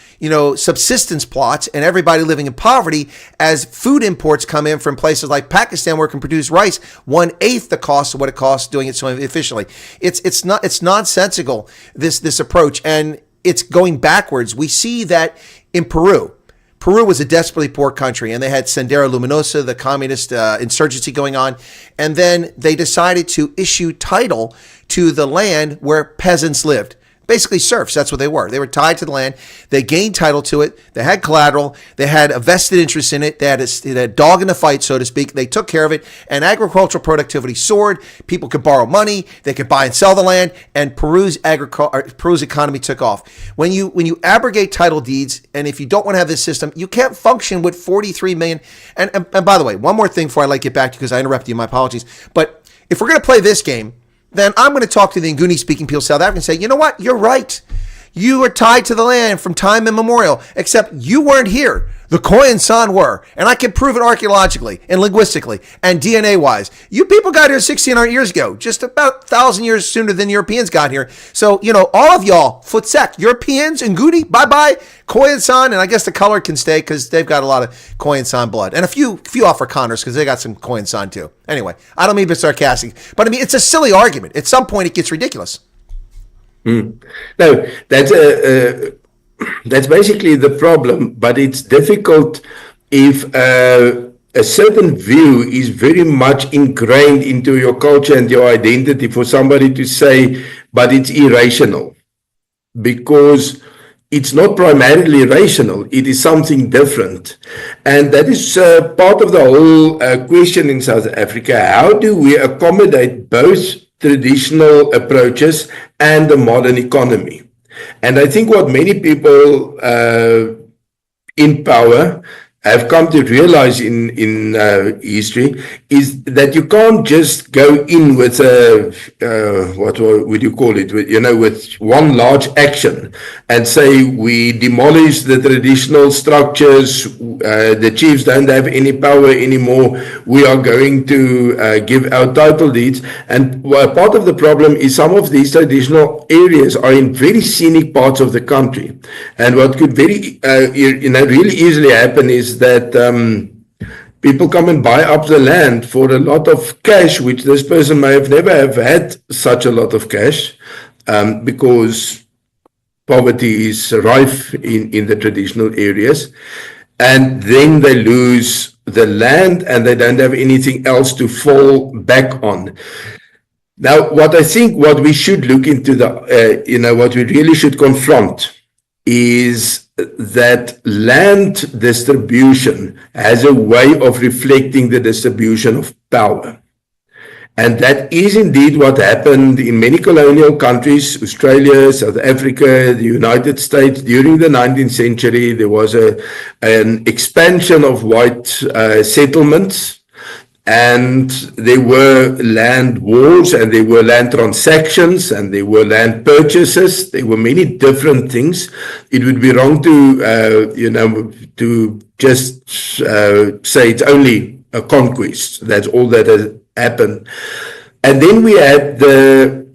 subsistence plots and everybody living in poverty as food imports come in from places like Pakistan where it can produce rice 1/8 the cost of what it costs doing it so efficiently. It's nonsensical, this approach, and it's going backwards. We see that in Peru. Peru was a desperately poor country, and they had Sendero Luminoso, the communist insurgency going on, and then they decided to issue title to the land where peasants lived. Basically serfs, that's what they were. They were tied to the land. They gained title to it. They had collateral. They had a vested interest in it. They had a dog in the fight, so to speak. They took care of it, and agricultural productivity soared. People could borrow money. They could buy and sell the land, and Peru's economy took off. When you abrogate title deeds, and if you don't want to have this system, you can't function with 43 million. And by the way, one more thing before I get back to you, because I interrupted you, my apologies. But if we're going to play this game, then I'm going to talk to the Nguni-speaking people of South Africa and say, you know what? You're right. You are tied to the land from time immemorial, except you weren't here. The Khoisan were, and I can prove it archaeologically and linguistically and DNA-wise. You people got here 1,600 years ago, just about 1,000 years sooner than Europeans got here. So, all of y'all, Futsek, Europeans, Nguni, bye-bye, Khoisan, and I guess the color can stay because they've got a lot of Khoisan blood. And a few Afrikaners because they got some Khoisan too. Anyway, I don't mean to be sarcastic, but I mean, it's a silly argument. At some point, it gets ridiculous. No, that's basically the problem, but it's difficult if a certain view is very much ingrained into your culture and your identity for somebody to say, but it's irrational. because it's not primarily rational. It is something different. And that is part of the whole question in South Africa. How do we accommodate both traditional approaches and the modern economy? And I think what many people in power have come to realize in history is that you can't just go in with what would you call it, with one large action and say we demolish the traditional structures, the chiefs don't have any power anymore, we are going to give out title deeds. And part of the problem is some of these traditional areas are in very scenic parts of the country, and what could really easily happen is that people come and buy up the land for a lot of cash, which this person may have never have had such a lot of cash, because poverty is rife in the traditional areas. And then they lose the land and they don't have anything else to fall back on. Now, what we should look into what we really should confront is that land distribution has a way of reflecting the distribution of power. And that is indeed what happened in many colonial countries, Australia, South Africa, the United States. During the 19th century, there was an expansion of white settlements. And there were land wars, and there were land transactions, and there were land purchases. There were many different things. It would be wrong to just say it's only a conquest. That's all that has happened. And then we had the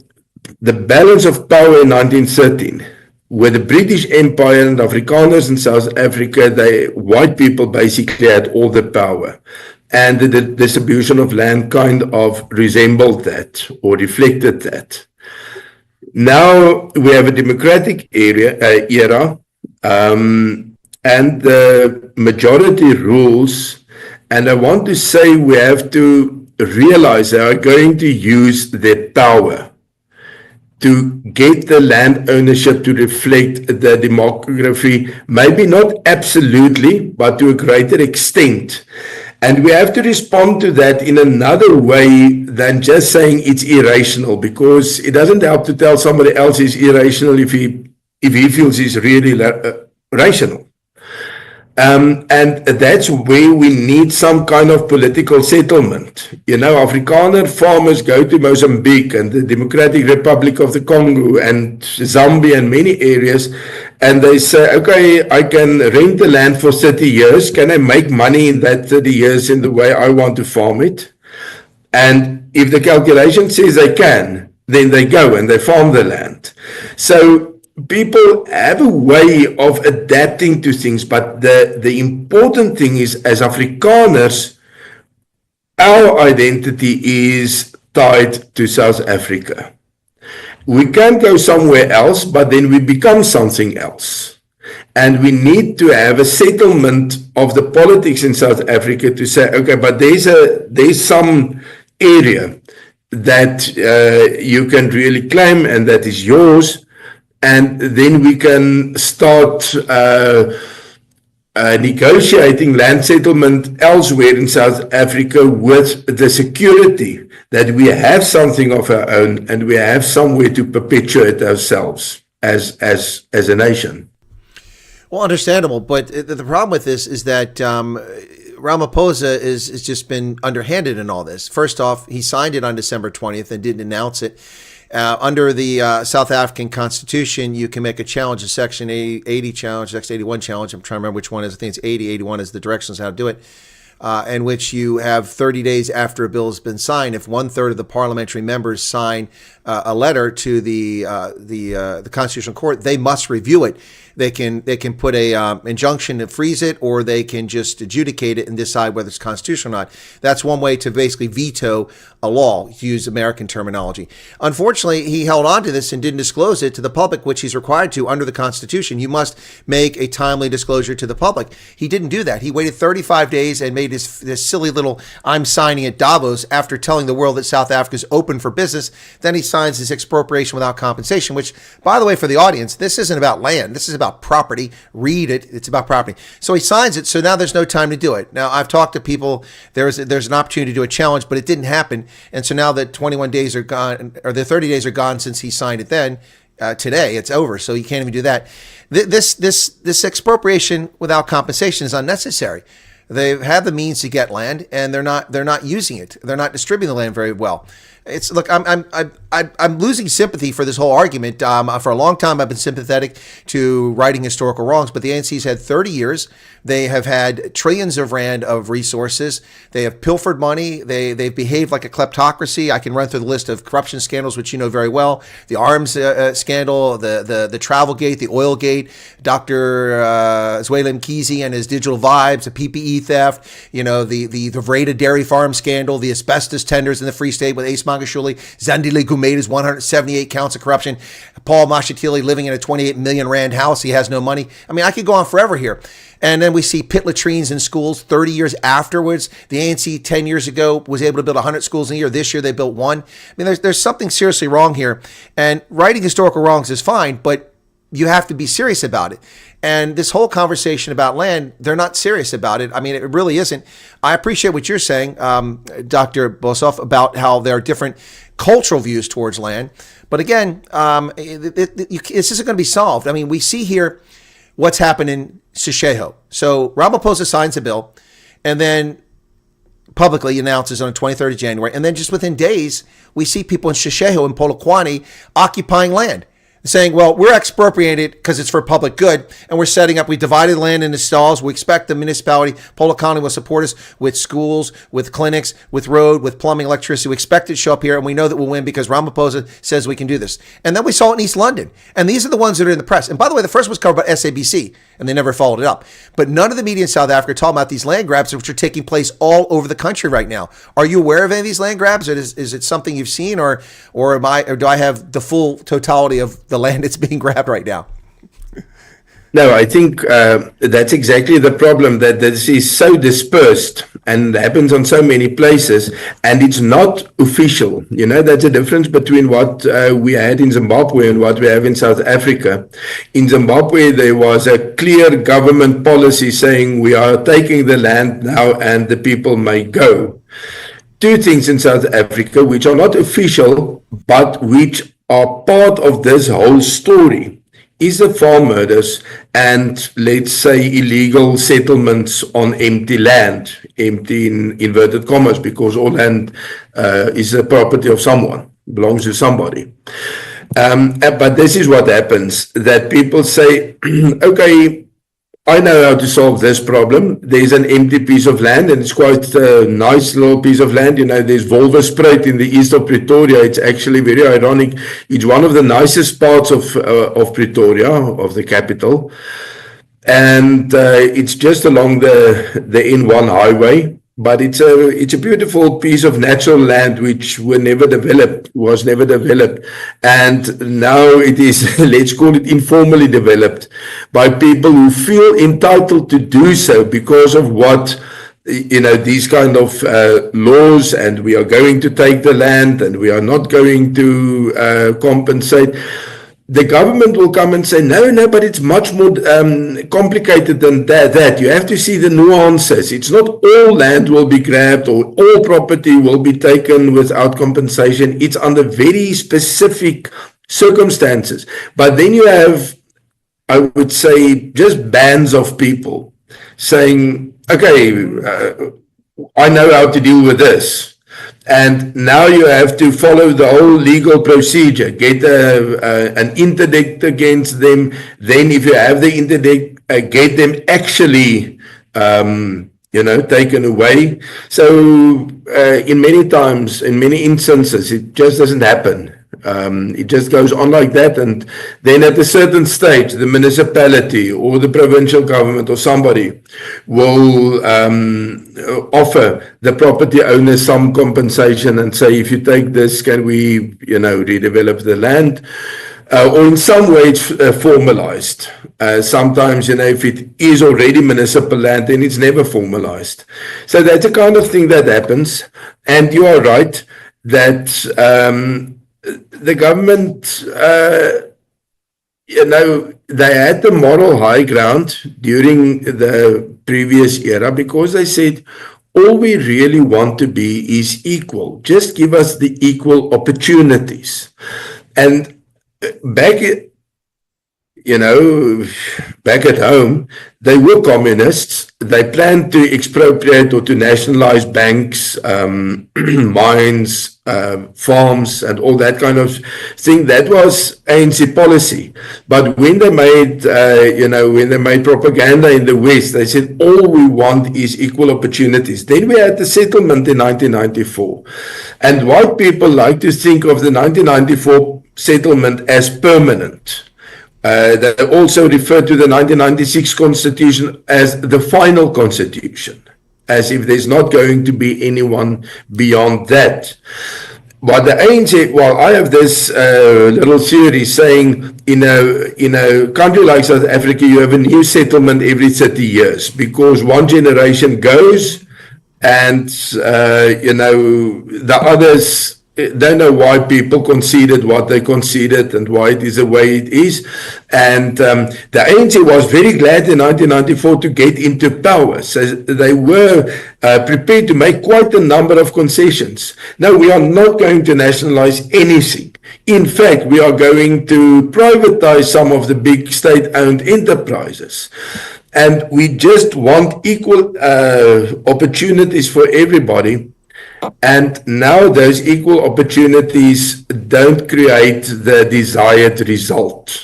balance of power in 1913, where the British Empire and Afrikaners in South Africa, white people basically had all the power. And the distribution of land kind of resembled that or reflected that. Now we have a democratic era, and the majority rules. And I want to say we have to realize they are going to use their power to get the land ownership to reflect the demography, maybe not absolutely, but to a greater extent. And we have to respond to that in another way than just saying it's irrational, because it doesn't help to tell somebody else is irrational if he feels he's really rational. And that's where we need some kind of political settlement. Afrikaner farmers go to Mozambique and the Democratic Republic of the Congo and Zambia and many areas, and they say, okay, I can rent the land for 30 years. Can I make money in that 30 years in the way I want to farm it? And if the calculation says they can, then they go and they farm the land. So people have a way of adapting to things, but the important thing is, as Afrikaners, our identity is tied to South Africa. We can't go somewhere else, but then we become something else. And we need to have a settlement of the politics in South Africa to say, okay, but there's some area that you can really claim and that is yours. And then we can start negotiating land settlement elsewhere in South Africa with the security that we have something of our own and we have somewhere to perpetuate ourselves as a nation. Well, understandable. But the problem with this is that Ramaphosa has just been underhanded in all this. First off, he signed it on December 20th and didn't announce it. Under the South African Constitution, you can make a challenge, a Section 80 challenge, Section 81 challenge. I'm trying to remember which one is. I think it's 80. 81 is the directions how to do it, in which you have 30 days after a bill has been signed. If 1/3 of the parliamentary members sign a letter to the Constitutional Court, they must review it. They can put a injunction to freeze it, or they can just adjudicate it and decide whether it's constitutional or not. That's one way to basically veto a law, to use American terminology. Unfortunately, he held on to this and didn't disclose it to the public, which he's required to under the Constitution. You must make a timely disclosure to the public. He didn't do that. He waited 35 days and made this silly little "I'm signing at Davos" after telling the world that South Africa is open for business. Then he signs this expropriation without compensation, which, by the way, for the audience, this isn't about land. This is about property. Read it. It's about property. So he signs it. So now there's no time to do it. Now, I've talked to people. There's an opportunity to do a challenge, but it didn't happen. And so now that 21 days are gone, or the 30 days are gone since he signed it then, today it's over. So you can't even do that. This expropriation without compensation is unnecessary. They have the means to get land, and they're not using it. They're not distributing the land very well. I'm losing sympathy for this whole argument. For a long time, I've been sympathetic to righting historical wrongs, but the ANC's had 30 years. They have had trillions of rand of resources. They have pilfered money. They've behaved like a kleptocracy. I can run through the list of corruption scandals, which you know very well. The arms scandal, the travel gate, the oil gate, Dr. Zwelin Kizi and his digital vibes, the PPE theft, the Vreda dairy farm scandal, the asbestos tenders in the Free State with Ace Magashule, Zandile Gumeda's 178 counts of corruption, Paul Mashatile living in a 28 million rand house. He has no money. I mean, I could go on forever here. And then we see pit latrines in schools 30 years afterwards. The ANC 10 years ago was able to build 100 schools in a year. This year they built one. I mean, there's something seriously wrong here. And righting historical wrongs is fine, but you have to be serious about it. And this whole conversation about land, they're not serious about it. I mean, it really isn't. I appreciate what you're saying, Dr. Boshoff, about how there are different cultural views towards land. But again, this isn't going to be solved. I mean, we see here what's happened in Shisheho. So Ramaphosa signs a bill and then publicly announces on the 23rd of January. And then just within days, we see people in Shisheho and Polokwane occupying land, saying, well, we're expropriated because it's for public good, and we divided land into stalls. We expect the municipality, Polokwane, will support us with schools, with clinics, with road, with plumbing, electricity. We expect it to show up here, and we know that we'll win because Ramaphosa says we can do this. And then we saw it in East London. And these are the ones that are in the press. And by the way, the first was covered by SABC, and they never followed it up. But none of the media in South Africa are talking about these land grabs, which are taking place all over the country right now. Are you aware of any of these land grabs? Or is it something you've seen, or do I have the full totality of the land that's being grabbed right now? No, I think that's exactly the problem, that this is so dispersed and happens on so many places, and it's not official. That's a difference between what we had in Zimbabwe and what we have in South Africa. In Zimbabwe, there was a clear government policy saying we are taking the land now and the people may go. Two things in South Africa which are not official, but which are part of this whole story, is the farm murders and, let's say, illegal settlements on empty land, empty in inverted commas, because all land is the property of someone, belongs to somebody. But this is what happens, that people say, okay, I know how to solve this problem. There's an empty piece of land, and it's quite a nice little piece of land. There's Wolversprite in the east of Pretoria. It's actually very ironic. It's one of the nicest parts of Pretoria, of the capital. And it's just along the N1 highway. But it's a beautiful piece of natural land which was never developed. And now it is, let's call it, informally developed by people who feel entitled to do so because of what, these kind of laws, and we are going to take the land and we are not going to compensate. The government will come and say, no, but it's much more complicated than that. You have to see the nuances. It's not all land will be grabbed or all property will be taken without compensation. It's under very specific circumstances. But then you have, I would say, just bands of people saying, okay, I know how to deal with this. And now you have to follow the whole legal procedure, get an interdict against them. Then if you have the interdict, get them actually, taken away. So in many instances, it just doesn't happen. It just goes on like that, and then at a certain stage, the municipality or the provincial government or somebody will offer the property owner some compensation and say, if you take this, can we, redevelop the land? Or in some way it's formalized. Sometimes, if it is already municipal land, then it's never formalized. So that's the kind of thing that happens. And you are right that the government, they had the moral high ground during the previous era because they said, all we really want to be is equal. Just give us the equal opportunities. And back at home, they were communists. They planned to expropriate or to nationalize banks, mines, farms, and all that kind of thing. That was ANC policy. But when they made, propaganda in the West, they said all we want is equal opportunities. Then we had the settlement in 1994, and white people like to think of the 1994 settlement as permanent. They also refer to the 1996 constitution as the final constitution, as if there's not going to be anyone beyond that. But the ANC, I have this little theory saying in a country like South Africa, you have a new settlement every 30 years because one generation goes and, the others don't know why people conceded what they conceded and why it is the way it is. And the ANC was very glad in 1994 to get into power. So they were prepared to make quite a number of concessions. No, we are not going to nationalize anything. In fact, we are going to privatize some of the big state-owned enterprises. And we just want equal opportunities for everybody. And now those equal opportunities don't create the desired result.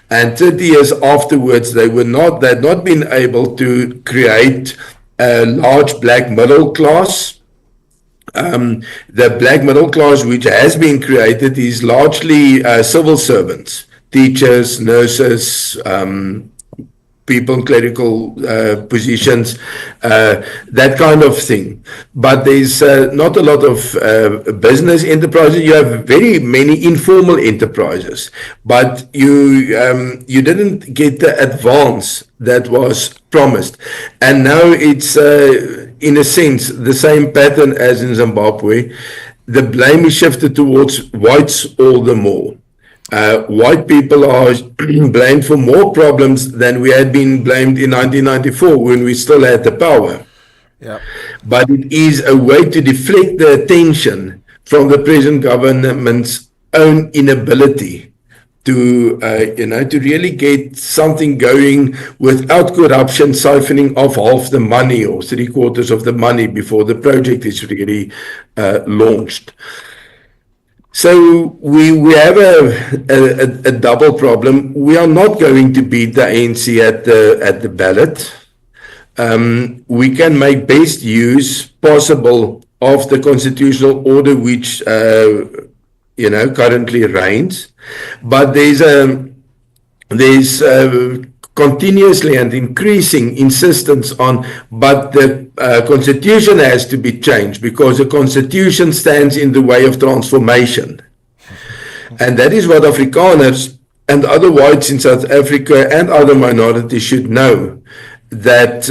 And 30 years afterwards, they had not been able to create a large black middle class. The black middle class which has been created is largely civil servants, teachers, nurses, people in clerical positions, that kind of thing. But there's not a lot of business enterprises. You have very many informal enterprises, but you didn't get the advance that was promised. And now it's, in a sense, the same pattern as in Zimbabwe. The blame is shifted towards whites all the more. White people are blamed for more problems than we had been blamed in 1994 when we still had the power. Yeah. But it is a way to deflect the attention from the present government's own inability to, to really get something going without corruption siphoning off half the money or 3/4 of the money before the project is really launched. So we have a double problem. We are not going to beat the ANC at the ballot. We can make best use possible of the constitutional order which currently reigns, but there's continuously and increasing insistence on, but the constitution has to be changed because the constitution stands in the way of transformation. And that is what Afrikaners and other whites in South Africa and other minorities should know. That,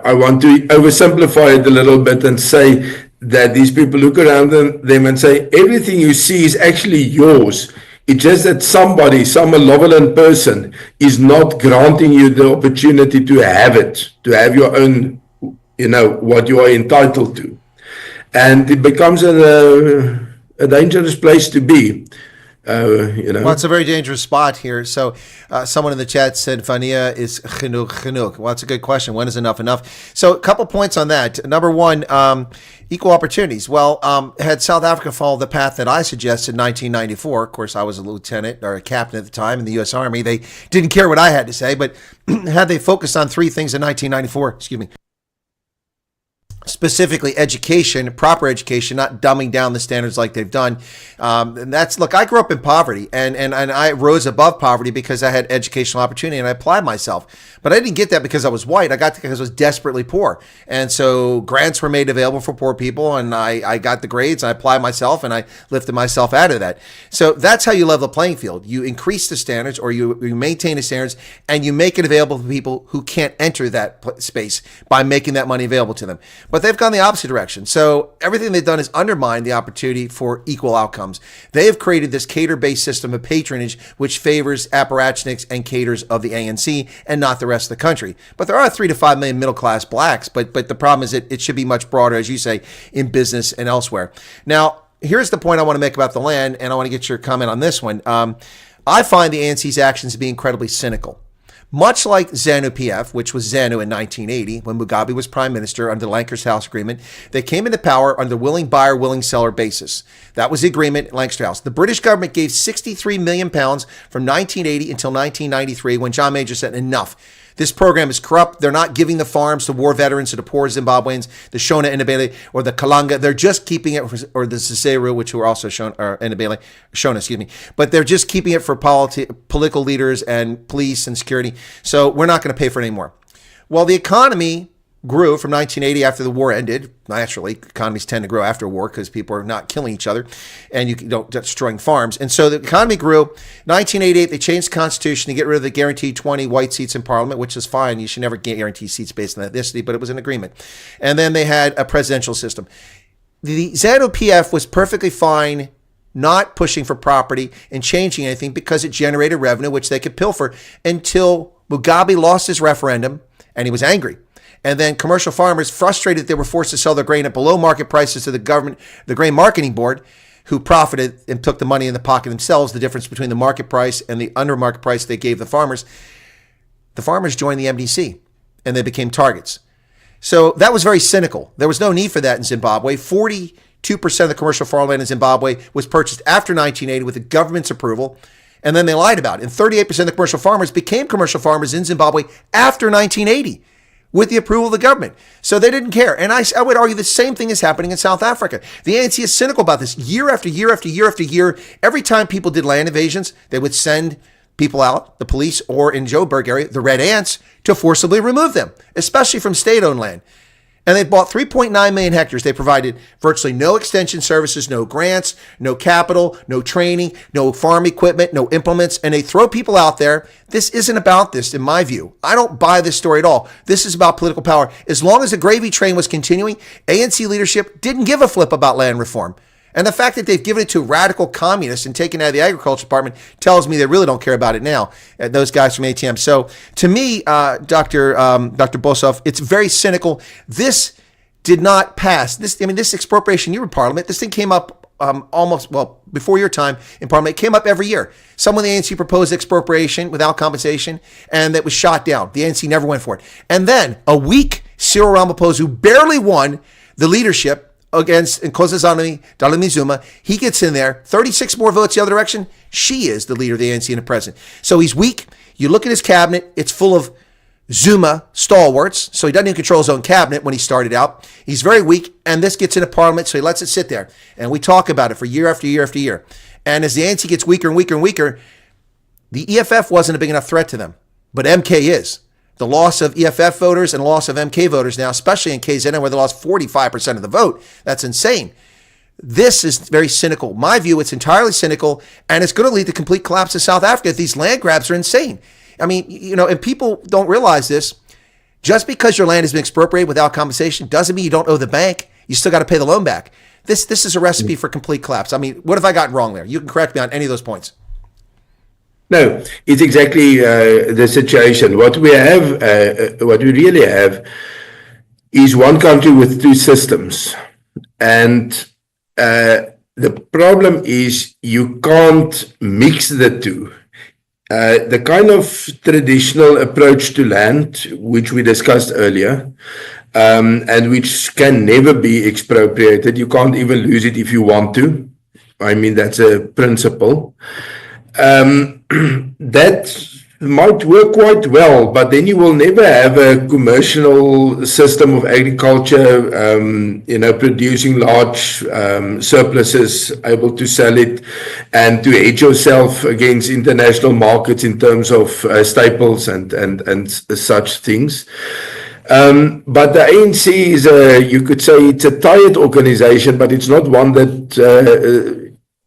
I want to oversimplify it a little bit and say that these people look around them and say, everything you see is actually yours. It's just that somebody, some malevolent person is not granting you the opportunity to have it, to have your own, what you are entitled to. And it becomes a dangerous place to be. Well, it's a very dangerous spot here. So someone in the chat said, Vania is genoeg, genoeg. Well, that's a good question. When is enough enough? So a couple points on that. Number one, equal opportunities. Well, had South Africa followed the path that I suggested in 1994, of course, I was a lieutenant or a captain at the time in the U.S. Army. They didn't care what I had to say, but had they focused on three things in 1994, specifically education, proper education, not dumbing down the standards like they've done. And that's, look, I grew up in poverty and I rose above poverty because I had educational opportunity and I applied myself. But I didn't get that because I was white. I got it because I was desperately poor. And so grants were made available for poor people and I got the grades, I applied myself and I lifted myself out of that. So that's how you level the playing field. You increase the standards or you maintain the standards and you make it available to people who can't enter that space by making that money available to them. But they've gone the opposite direction. So everything they've done is undermine the opportunity for equal outcomes. They have created this cater-based system of patronage, which favors apparatchiks and caters of the ANC and not the rest of the country. But there are 3 to 5 million middle-class blacks. But the problem is it should be much broader, as you say, in business and elsewhere. Now, here's the point I want to make about the land, and I want to get your comment on this one. I find the ANC's actions to be incredibly cynical. Much like ZANU-PF, which was ZANU in 1980, when Mugabe was prime minister under the Lancaster House Agreement, they came into power under the willing buyer, willing seller basis. That was the agreement at Lancaster House. The British government gave £63 million from 1980 until 1993 when John Major said, enough. This program is corrupt. They're not giving the farms to war veterans, to the poor Zimbabweans, the Shona Inabele, or the Kalanga. They're just keeping it, or the Cicero, which were also Shona, excuse me. But they're just keeping it for political leaders and police and security. So we're not going to pay for it anymore. Well, the economy grew from 1980 after the war ended. Naturally, economies tend to grow after war because people are not killing each other and you don't destroying farms. And so the economy grew. 1988, they changed the constitution to get rid of the guaranteed 20 white seats in parliament, which is fine. You should never guarantee seats based on ethnicity, but it was an agreement. And then they had a presidential system. The ZANU-PF was perfectly fine not pushing for property and changing anything because it generated revenue, which they could pilfer until Mugabe lost his referendum and he was angry. And then commercial farmers, frustrated they were forced to sell their grain at below market prices to the government, the Grain Marketing Board, who profited and took the money in the pocket themselves, the difference between the market price and the under market price they gave the farmers. The farmers joined the MDC and they became targets. So that was very cynical. There was no need for that in Zimbabwe. 42% of the commercial farmland in Zimbabwe was purchased after 1980 with the government's approval. And then they lied about it. And 38% of the commercial farmers became commercial farmers in Zimbabwe after 1980. With the approval of the government. So they didn't care. And I would argue the same thing is happening in South Africa. The ANC is cynical about this. Year after year after year after year, every time people did land invasions, they would send people out, the police, or in Joburg area, the Red Ants, to forcibly remove them, especially from state-owned land. And they bought 3.9 million hectares. They provided virtually no extension services, no grants, no capital, no training, no farm equipment, no implements. And they throw people out there. This isn't about this, in my view. I don't buy this story at all. This is about political power. As long as the gravy train was continuing, ANC leadership didn't give a flip about land reform. And the fact that they've given it to radical communists and taken it out of the agriculture department tells me they really don't care about it now, those guys from ATM. So to me, Dr. Boshoff, it's very cynical. This did not pass. This expropriation, you were in Parliament. This thing came up before your time in Parliament. It came up every year. Someone in the ANC proposed expropriation without compensation, and that was shot down. The ANC never went for it. And then a weak Cyril Ramaphosa, who barely won the leadership against Nkosazana Dlamini-Zuma, he gets in there, 36 more votes the other direction. She is the leader of the ANC and the president. So he's weak. You look at his cabinet, it's full of Zuma stalwarts. So he doesn't even control his own cabinet when he started out. He's very weak, and this gets into Parliament, so he lets it sit there. And we talk about it for year after year after year. And as the ANC gets weaker and weaker and weaker, the EFF wasn't a big enough threat to them, but MK is. The loss of EFF voters and loss of MK voters now, especially in KZN, where they lost 45% of the vote. That's insane. This is very cynical. My view, it's entirely cynical, and it's going to lead to complete collapse of South Africa. These land grabs are insane. I mean, and people don't realize this. Just because your land has been expropriated without compensation doesn't mean you don't owe the bank. You still got to pay the loan back. This is a recipe for complete collapse. I mean, what have I gotten wrong there? You can correct me on any of those points. No, it's exactly the situation. What we really have, is one country with two systems, and the problem is you can't mix the two. The kind of traditional approach to land, which we discussed earlier, and which can never be expropriated. You can't even lose it if you want to. I mean, that's a principle. That might work quite well, but then you will never have a commercial system of agriculture, producing large surpluses, able to sell it, and to hedge yourself against international markets in terms of staples and such things. But the ANC is you could say it's a tired organization, but it's not one that,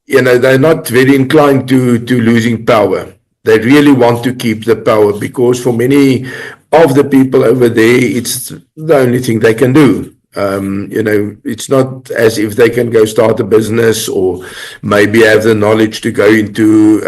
they're not very inclined to losing power. They really want to keep the power because for many of the people over there, it's the only thing they can do. It's not as if they can go start a business or maybe have the knowledge to go into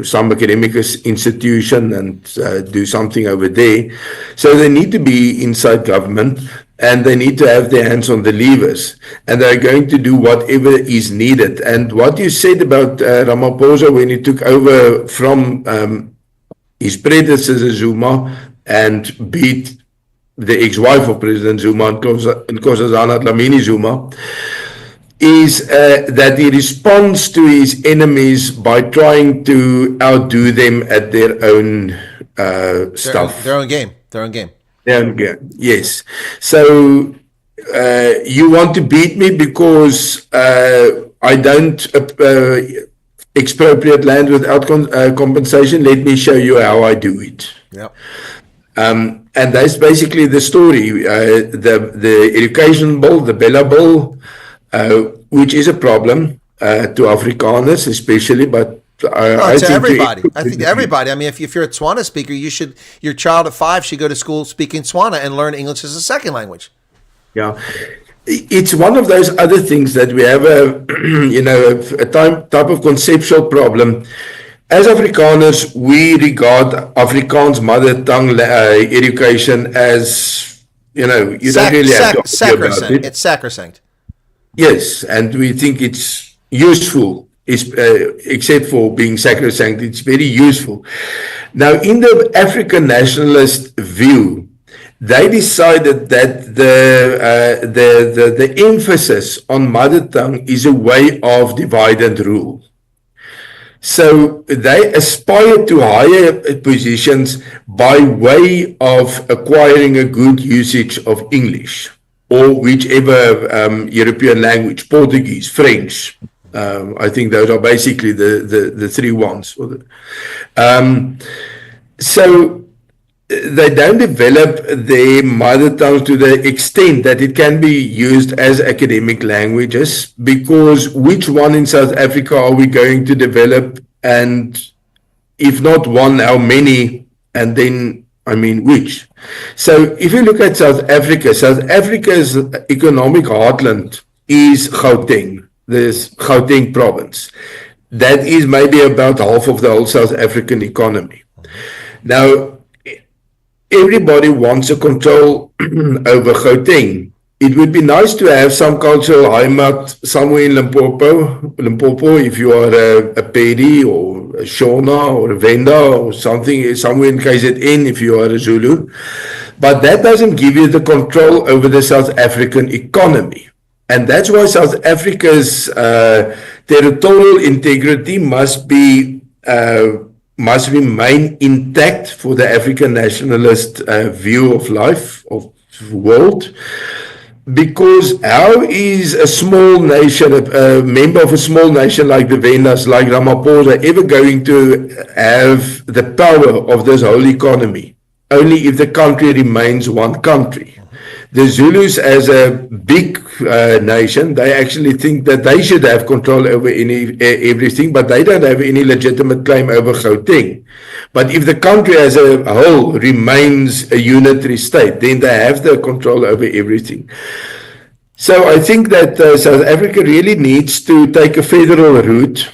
some academic institution and do something over there. So they need to be inside government and they need to have their hands on the levers, and they're going to do whatever is needed. And what you said about Ramaphosa when he took over from his predecessor Zuma and beat the ex-wife of President Zuma, Nkosazana Dlamini Zuma, is that he responds to his enemies by trying to outdo them at their own stuff. Their own game. Yes. So you want to beat me because I don't expropriate land without compensation. Let me show you how I do it. Yep. And that's basically the story. The education bill, the Bella bill, which is a problem to Afrikaners especially, but I to think everybody. I think to everybody. I mean, if you're a Tswana speaker, your child at 5 should go to school speaking Tswana and learn English as a second language. Yeah. It's one of those other things that we have a type of conceptual problem. As Afrikaners, we regard Afrikaans mother tongue education as, you don't really have to argue about it. It's sacrosanct. Yes, and we think it's useful, except for being sacrosanct, it's very useful. Now, in the African nationalist view, they decided that the emphasis on mother tongue is a way of divide and rule. So they aspire to higher positions by way of acquiring a good usage of English or whichever European language, Portuguese, French. I think those are basically the three ones. So they don't develop their mother tongue to the extent that it can be used as academic languages, because which one in South Africa are we going to develop? And if not one, how many? And then, which? So if you look at South Africa's economic heartland is Gauteng, this Gauteng province. That is maybe about half of the whole South African economy. Now, everybody wants a control over Gauteng. It would be nice to have some cultural heimat somewhere in Limpopo, if you are a Pedi or a Shona or a Venda or something, somewhere in KZN if you are a Zulu. But that doesn't give you the control over the South African economy. And that's why South Africa's territorial integrity must remain intact for the African nationalist view of life, of world. Because how is a small nation, a member of a small nation like the Vendas, like Ramaphosa, ever going to have the power of this whole economy? Only if the country remains one country. The Zulus, as a big nation, they actually think that they should have control over everything, but they don't have any legitimate claim over Gauteng. But if the country as a whole remains a unitary state, then they have the control over everything. So I think that South Africa really needs to take a federal route,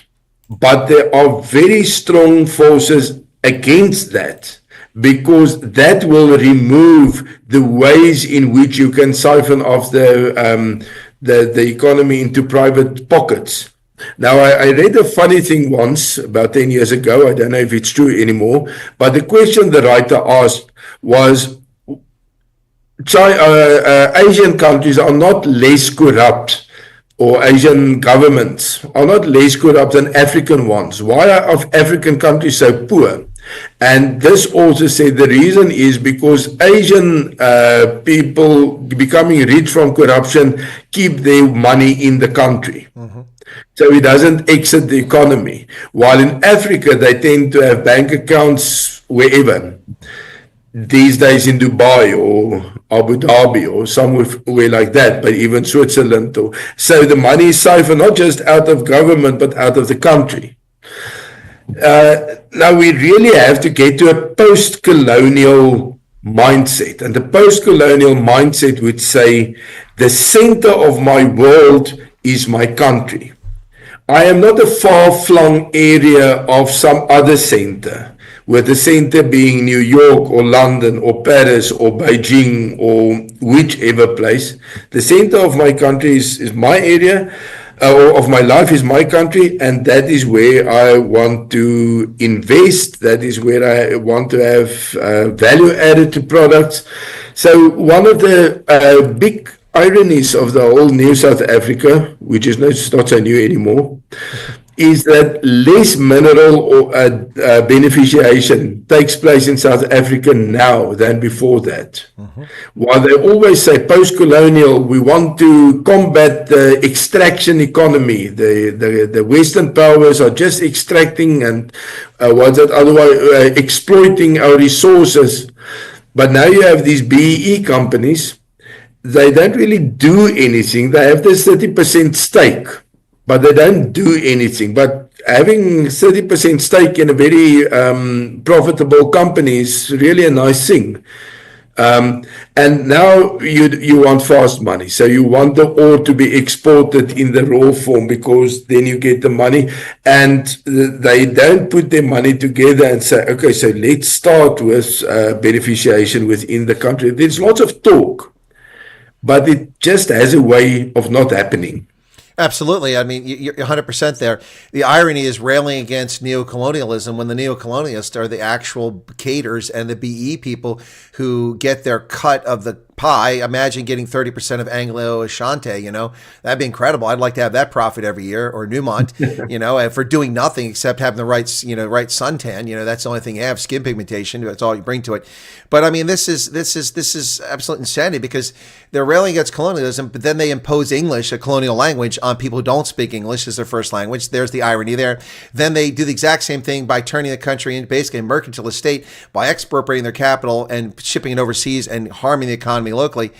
but there are very strong forces against that, because that will remove the ways in which you can siphon off the economy into private pockets. Now, I read a funny thing once, about 10 years ago, I don't know if it's true anymore, but the question the writer asked was, Asian countries are not less corrupt, or Asian governments are not less corrupt than African ones. Why are African countries so poor? And this also said the reason is because Asian people becoming rich from corruption keep their money in the country. So it doesn't exit the economy. While in Africa, they tend to have bank accounts wherever. These days in Dubai or Abu Dhabi or somewhere like that, but even Switzerland. So the money is siphoned not just out of government, but out of the country. Now we really have to get to a post-colonial mindset. And the post-colonial mindset would say, the center of my world is my country. I am not a far-flung area of some other center, with the center being New York or London or Paris or Beijing or whichever place. The center of my country is my area, or of my life is my country, and that is where I want to invest. That is where I want to have value added to products. So one of the big ironies of the whole new South Africa, which is not so new anymore, is that less mineral or beneficiation takes place in South Africa now than before that. While they always say post-colonial, we want to combat the extraction economy. The Western powers are just extracting and otherwise exploiting our resources. But now you have these BEE companies. They don't really do anything. They have this 30% stake, but they don't do anything. But having 30% stake in a very profitable company is really a nice thing. And now you want fast money. So you want the ore to be exported in the raw form, because then you get the money. And they don't put their money together and say, okay, so let's start with beneficiation within the country. There's lots of talk, but it just has a way of not happening. Absolutely. I mean, you're 100% there. The irony is railing against neocolonialism when the neocolonialists are the actual cadres and the BE people who get their cut of the pie. Imagine getting 30% of Anglo Ashanti, that'd be incredible. I'd like to have that profit every year, or Newmont, and for doing nothing except having the right suntan, that's the only thing you have, skin pigmentation. That's all you bring to it. But I mean, this is absolute insanity, because they're railing against colonialism, but then they impose English, a colonial language, on people who don't speak English as their first language. There's the irony there. Then they do the exact same thing by turning the country into basically a mercantilist state by expropriating their capital and shipping it overseas and harming the economy locally.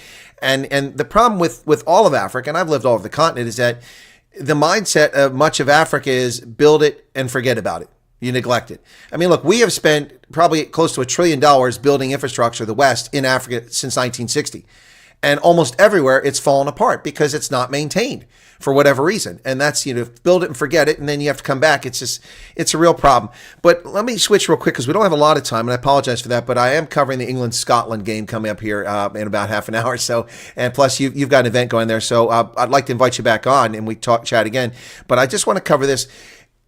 And the problem with all of Africa, and I've lived all over the continent, is that the mindset of much of Africa is build it and forget about it. You neglect it. I mean, look, we have spent probably close to $1 trillion building infrastructure, the West, in Africa since 1960. And almost everywhere it's fallen apart because it's not maintained for whatever reason. And that's, build it and forget it, and then you have to come back. It's a real problem. But let me switch real quick, because we don't have a lot of time, and I apologize for that, but I am covering the England-Scotland game coming up here in about half an hour or so. And plus, you've got an event going there, so I'd like to invite you back on and we chat again. But I just want to cover this.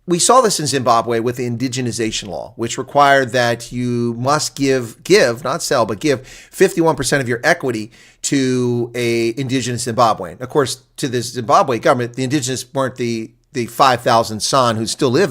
We saw this in Zimbabwe with the indigenization law, which required that you must give, not sell, but give 51% of your equity to a indigenous Zimbabwean. Of course, to the Zimbabwe government, the indigenous weren't the 5,000 San who still live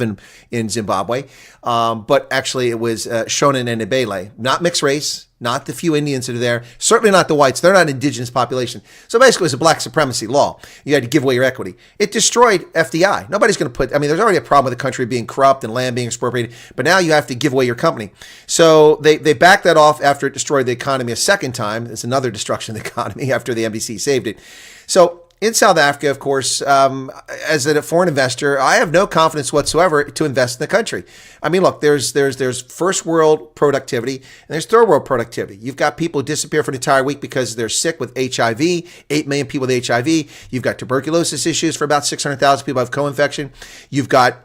in Zimbabwe, but actually it was Shonan and Ibele, not mixed race, not the few Indians that are there, certainly not the whites. They're not an indigenous population. So basically it was a black supremacy law. You had to give away your equity. It destroyed FDI. Nobody's going to there's already a problem with the country being corrupt and land being expropriated, but now you have to give away your company. So they backed that off after it destroyed the economy a second time. It's another destruction of the economy after the MBC saved it. So in South Africa, of course, as a foreign investor, I have no confidence whatsoever to invest in the country. I mean, look, there's first world productivity and there's third world productivity. You've got people who disappear for an entire week because they're sick with HIV, 8 million people with HIV. You've got tuberculosis issues for about 600,000 people have co-infection. You've got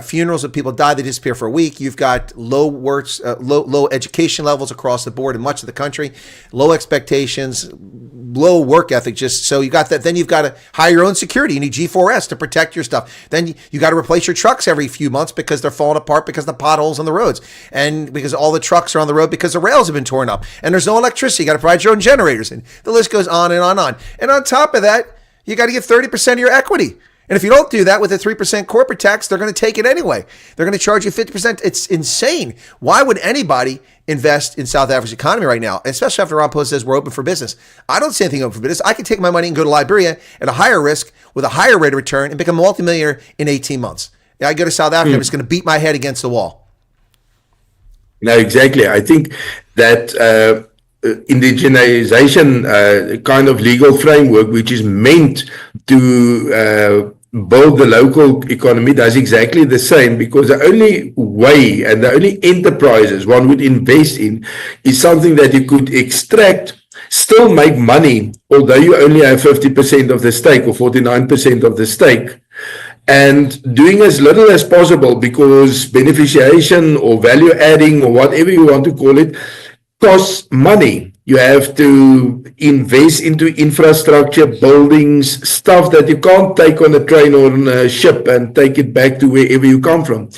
funerals of people die, they disappear for a week. You've got low education levels across the board in much of the country, low expectations, low work ethic. Just so you got that. Then you've got to hire your own security. You need G4S to protect your stuff. Then you got to replace your trucks every few months because they're falling apart because of the potholes on the roads, and because all the trucks are on the road because the rails have been torn up, and there's no electricity. You got to provide your own generators, and the list goes on and on and on. And on top of that, you got to give 30% of your equity. And if you don't do that with a 3% corporate tax, they're going to take it anyway. They're going to charge you 50%. It's insane. Why would anybody invest in South Africa's economy right now, especially after Ramaphosa says we're open for business? I don't see anything open for business. I can take my money and go to Liberia at a higher risk with a higher rate of return and become a multimillionaire in 18 months. I go to South Africa, I'm just going to beat my head against the wall. No, exactly. I think that indigenization kind of legal framework, which is meant to build the local economy, does exactly the same, because the only way and the only enterprises one would invest in is something that you could extract, still make money, although you only have 50% of the stake or 49% of the stake, and doing as little as possible, because beneficiation or value adding or whatever you want to call it costs money. You have to invest into infrastructure, buildings, stuff that you can't take on a train or on a ship and take it back to wherever you come from.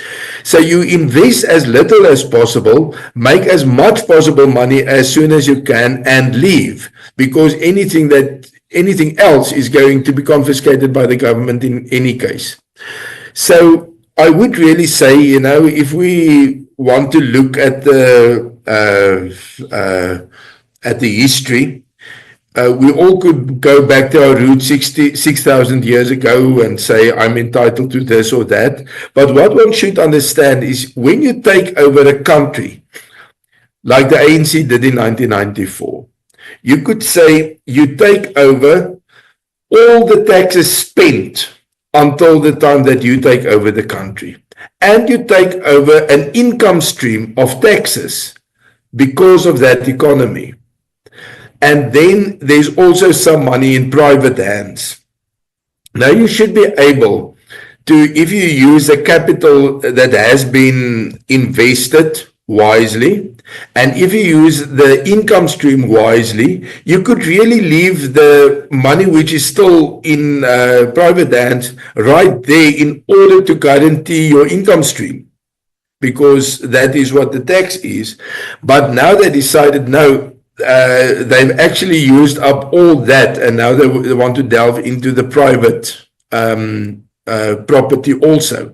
So you invest as little as possible, make as much possible money as soon as you can, and leave, because anything else is going to be confiscated by the government in any case. So I would really say, if we want to look at the history, we all could go back to our roots 6,000 years ago and say, I'm entitled to this or that. But what one should understand is, when you take over a country, like the ANC did in 1994, you could say you take over all the taxes spent until the time that you take over the country. And you take over an income stream of taxes because of that economy. And then there's also some money in private hands. Now you should be able to, if you use the capital that has been invested wisely, and if you use the income stream wisely, you could really leave the money which is still in private hands right there in order to guarantee your income stream, because that is what the tax is. But now they decided, no, they've actually used up all that, and now they want to delve into the private property also.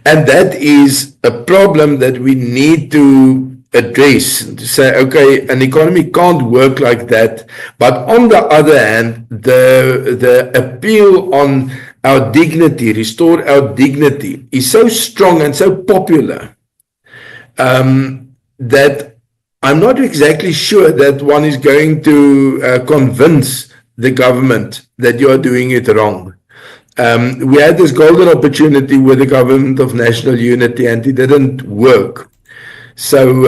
And that is a problem that we need to address, to say, okay, an economy can't work like that. But on the other hand, the appeal on our dignity, restore our dignity, is so strong and so popular that I'm not exactly sure that one is going to convince the government that you are doing it wrong. We had this golden opportunity with the government of national unity, and it didn't work. So,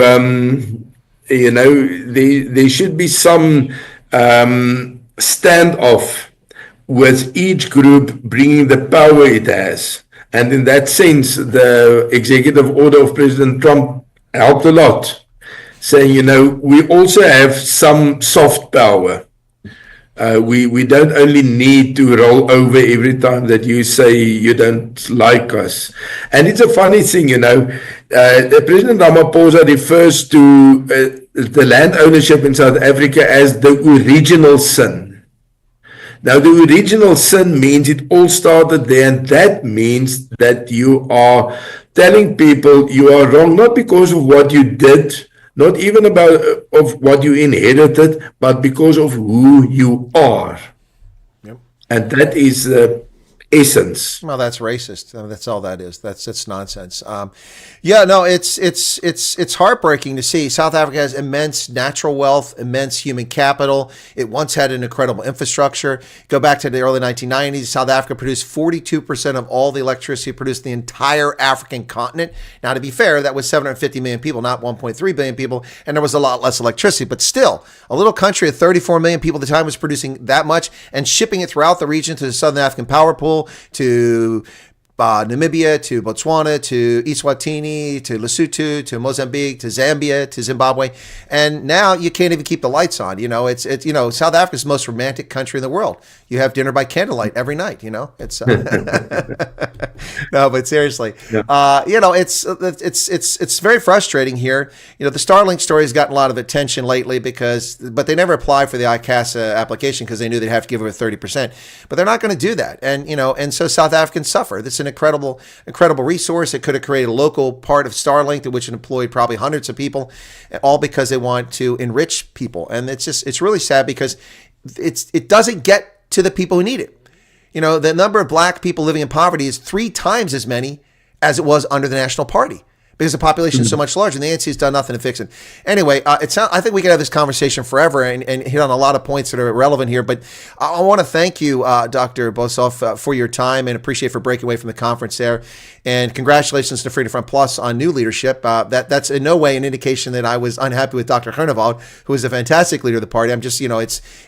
there should be some standoff with each group bringing the power it has. And in that sense, the executive order of President Trump helped a lot, saying, we also have some soft power. We don't only need to roll over every time that you say you don't like us. And it's a funny thing, President Ramaphosa refers to the land ownership in South Africa as the original sin. Now, the original sin means it all started there, and that means that you are telling people you are wrong, not because of what you did, not even of what you inherited, but because of who you are. Yep. And that is the essence. Well, that's racist. That's all that is. That's nonsense. It's heartbreaking to see. South Africa has immense natural wealth, immense human capital. It once had an incredible infrastructure. Go back to the early 1990s. South Africa produced 42% of all the electricity produced in the entire African continent. Now, to be fair, that was 750 million people, not 1.3 billion people, and there was a lot less electricity. But still, a little country of 34 million people at the time was producing that much and shipping it throughout the region to the Southern African power pool, to Namibia to Botswana to Eswatini to Lesotho to Mozambique to Zambia to Zimbabwe, and now you can't even keep the lights on. It's South Africa's the most romantic country in the world. You have dinner by candlelight every night. It's no, but seriously, Yeah. it's very frustrating here. The Starlink story has gotten a lot of attention lately but they never applied for the ICASA application because they knew they'd have to give over 30%. But they're not going to do that, and so South Africans suffer. This is an incredible resource. It could have created a local part of Starlink, which employed probably hundreds of people, all because they want to enrich people. And it's really sad because it doesn't get to the people who need it. The number of black people living in poverty is 3 times as many as it was under the National Party, because the population is so much larger, and the ANC has done nothing to fix it. Anyway, I think we could have this conversation forever and hit on a lot of points that are relevant here. But I want to thank you, Dr. Boshoff, for your time, and appreciate for breaking away from the conference there. And congratulations to Freedom Front Plus on new leadership. That's in no way an indication that I was unhappy with Dr. Groenewald, who is a fantastic leader of the party. I'm just,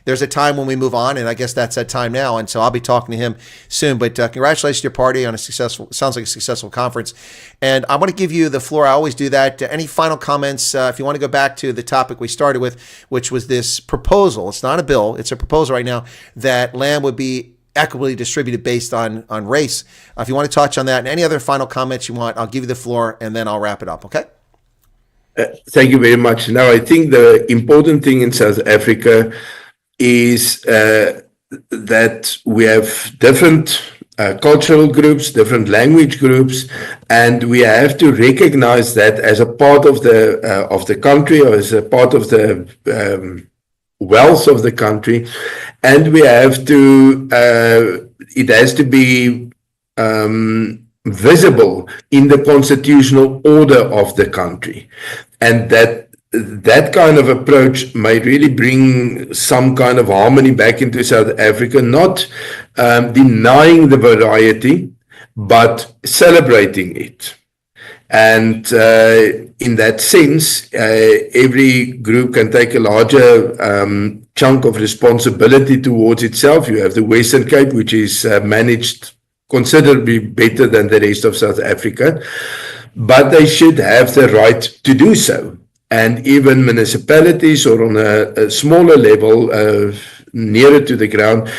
there's a time when we move on, and I guess that's that time now. And so I'll be talking to him soon. But congratulations to your party on sounds like a successful conference. And I want to give you the floor. I always do that. Any final comments? If you want to go back to the topic we started with, which was this proposal. It's not a bill. It's a proposal right now that land would be equitably distributed based on race. If you want to touch on that and any other final comments you want, I'll give you the floor and then I'll wrap it up. Okay? Thank you very much. Now, I think the important thing in South Africa is that we have different cultural groups, different language groups, and we have to recognize that as a part of the country, or as a part of the wealth of the country, and we have to it has to be visible in the constitutional order of the country, and that kind of approach may really bring some kind of harmony back into South Africa, not denying the variety, but celebrating it. And in that sense, every group can take a larger chunk of responsibility towards itself. You have the Western Cape, which is managed considerably better than the rest of South Africa, but they should have the right to do so. And even municipalities, or on a smaller level, nearer to the ground,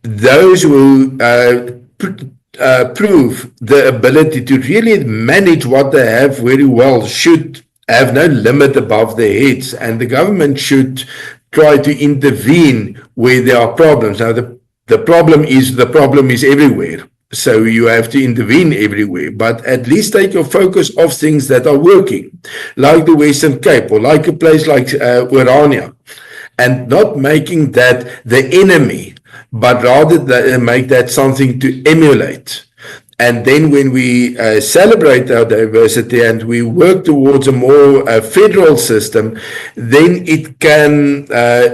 those who prove the ability to really manage what they have very well should have no limit above their heads, and the government should try to intervene where there are problems. Now, the problem is everywhere. So you have to intervene everywhere, but at least take your focus off things that are working, like the Western Cape, or like a place like Orania, and not making that the enemy, but rather make that something to emulate. And then when we celebrate our diversity and we work towards a more federal system, then it can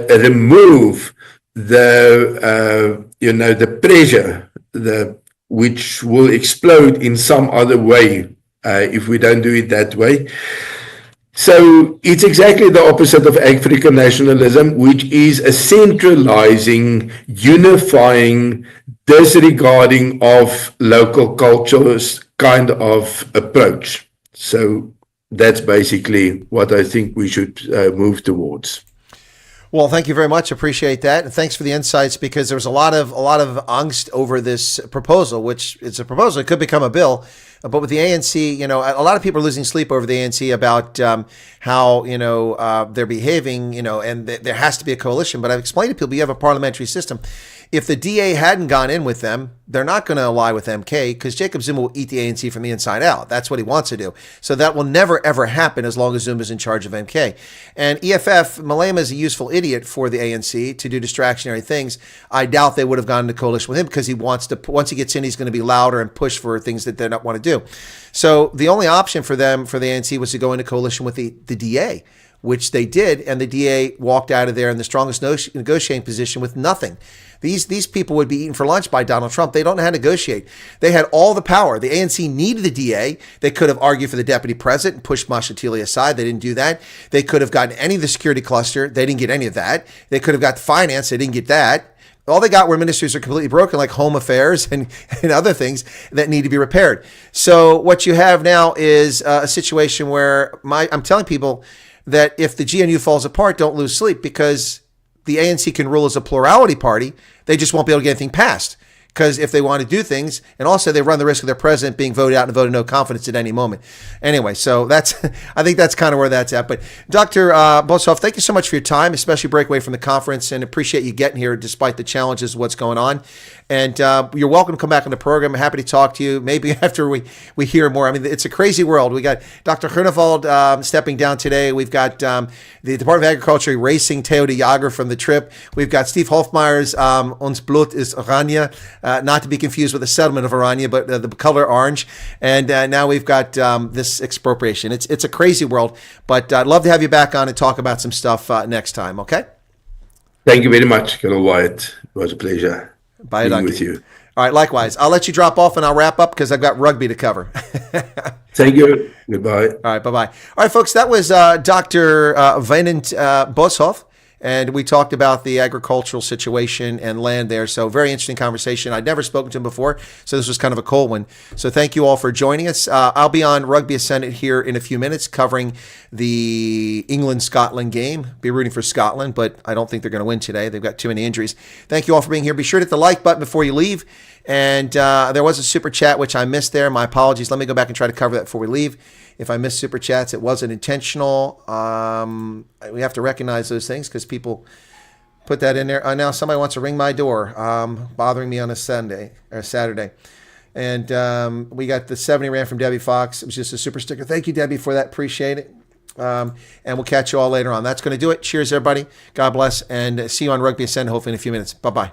remove the pressure, which will explode in some other way if we don't do it that way. So it's exactly the opposite of African nationalism, which is a centralizing, unifying, disregarding of local cultures kind of approach. So that's basically what I think we should move towards. Well, thank you very much. Appreciate that. And thanks for the insights, because there was a lot of angst over this proposal, which it's a proposal. It could become a bill. But with the ANC, a lot of people are losing sleep over the ANC about how, they're behaving, and there has to be a coalition. But I've explained to people, you have a parliamentary system. If the DA hadn't gone in with them, they're not going to ally with MK, because Jacob Zuma will eat the ANC from the inside out. That's what he wants to do. So that will never, ever happen as long as Zuma's in charge of MK. And EFF, Malema is a useful idiot for the ANC to do distractionary things. I doubt they would have gone into coalition with him, because he wants to, once he gets in, he's going to be louder and push for things that they don't want to do. So the only option for them, for the ANC, was to go into coalition with the DA, which they did, and the DA walked out of there in the strongest negotiating position with nothing. These people would be eaten for lunch by Donald Trump. They don't know how to negotiate. They had all the power. The ANC needed the DA. They could have argued for the deputy president and pushed Mashatile aside. They didn't do that. They could have gotten any of the security cluster. They didn't get any of that. They could have got the finance. They didn't get that. All they got were ministries are completely broken, like home affairs and other things that need to be repaired. So what you have now is a situation where I'm telling people that if the GNU falls apart, don't lose sleep, because the ANC can rule as a plurality party. They just won't be able to get anything passed. Because if they want to do things, and also they run the risk of their president being voted out and voted no confidence at any moment. Anyway, so I think that's kind of where that's at. But Dr. Boshoff, thank you so much for your time, especially break away from the conference, and appreciate you getting here despite the challenges of what's going on. And you're welcome to come back on the program. I'm happy to talk to you. Maybe after we hear more. I mean, it's a crazy world. We got Dr. Groenewald stepping down today. We've got the Department of Agriculture erasing Theo de Jager from the trip. We've got Steve Hofmeier's Ons Blut is Oranje, not to be confused with the settlement of Oranje, but the color orange. And now we've got this expropriation. It's a crazy world, but I'd love to have you back on and talk about some stuff next time, okay? Thank you very much, Colonel Wyatt. It was a pleasure. Bye, being with you. All right, likewise. I'll let you drop off and I'll wrap up because I've got rugby to cover. Thank you. Goodbye. All right, bye-bye. All right, folks, that was Dr. Wynand Boshoff, and we talked about the agricultural situation and land there. So very interesting conversation. I'd never spoken to him before, so this was kind of a cool one. So thank you all for joining us. I'll be on Rugby Ascendant here in a few minutes covering the England-Scotland game. Be rooting for Scotland, but I don't think they're going to win today. They've got too many injuries. Thank you all for being here. Be sure to hit the like button before you leave. And there was a super chat, which I missed there. My apologies. Let me go back and try to cover that before we leave. If I missed super chats, it wasn't intentional. We have to recognize those things because people put that in there. Now somebody wants to ring my door, bothering me on a Sunday or Saturday. And we got the 70 Rand from Debbie Fox. It was just a super sticker. Thank you, Debbie, for that. Appreciate it. And we'll catch you all later on. That's going to do it. Cheers, everybody. God bless. And see you on Rugby Ascend hopefully in a few minutes. Bye-bye.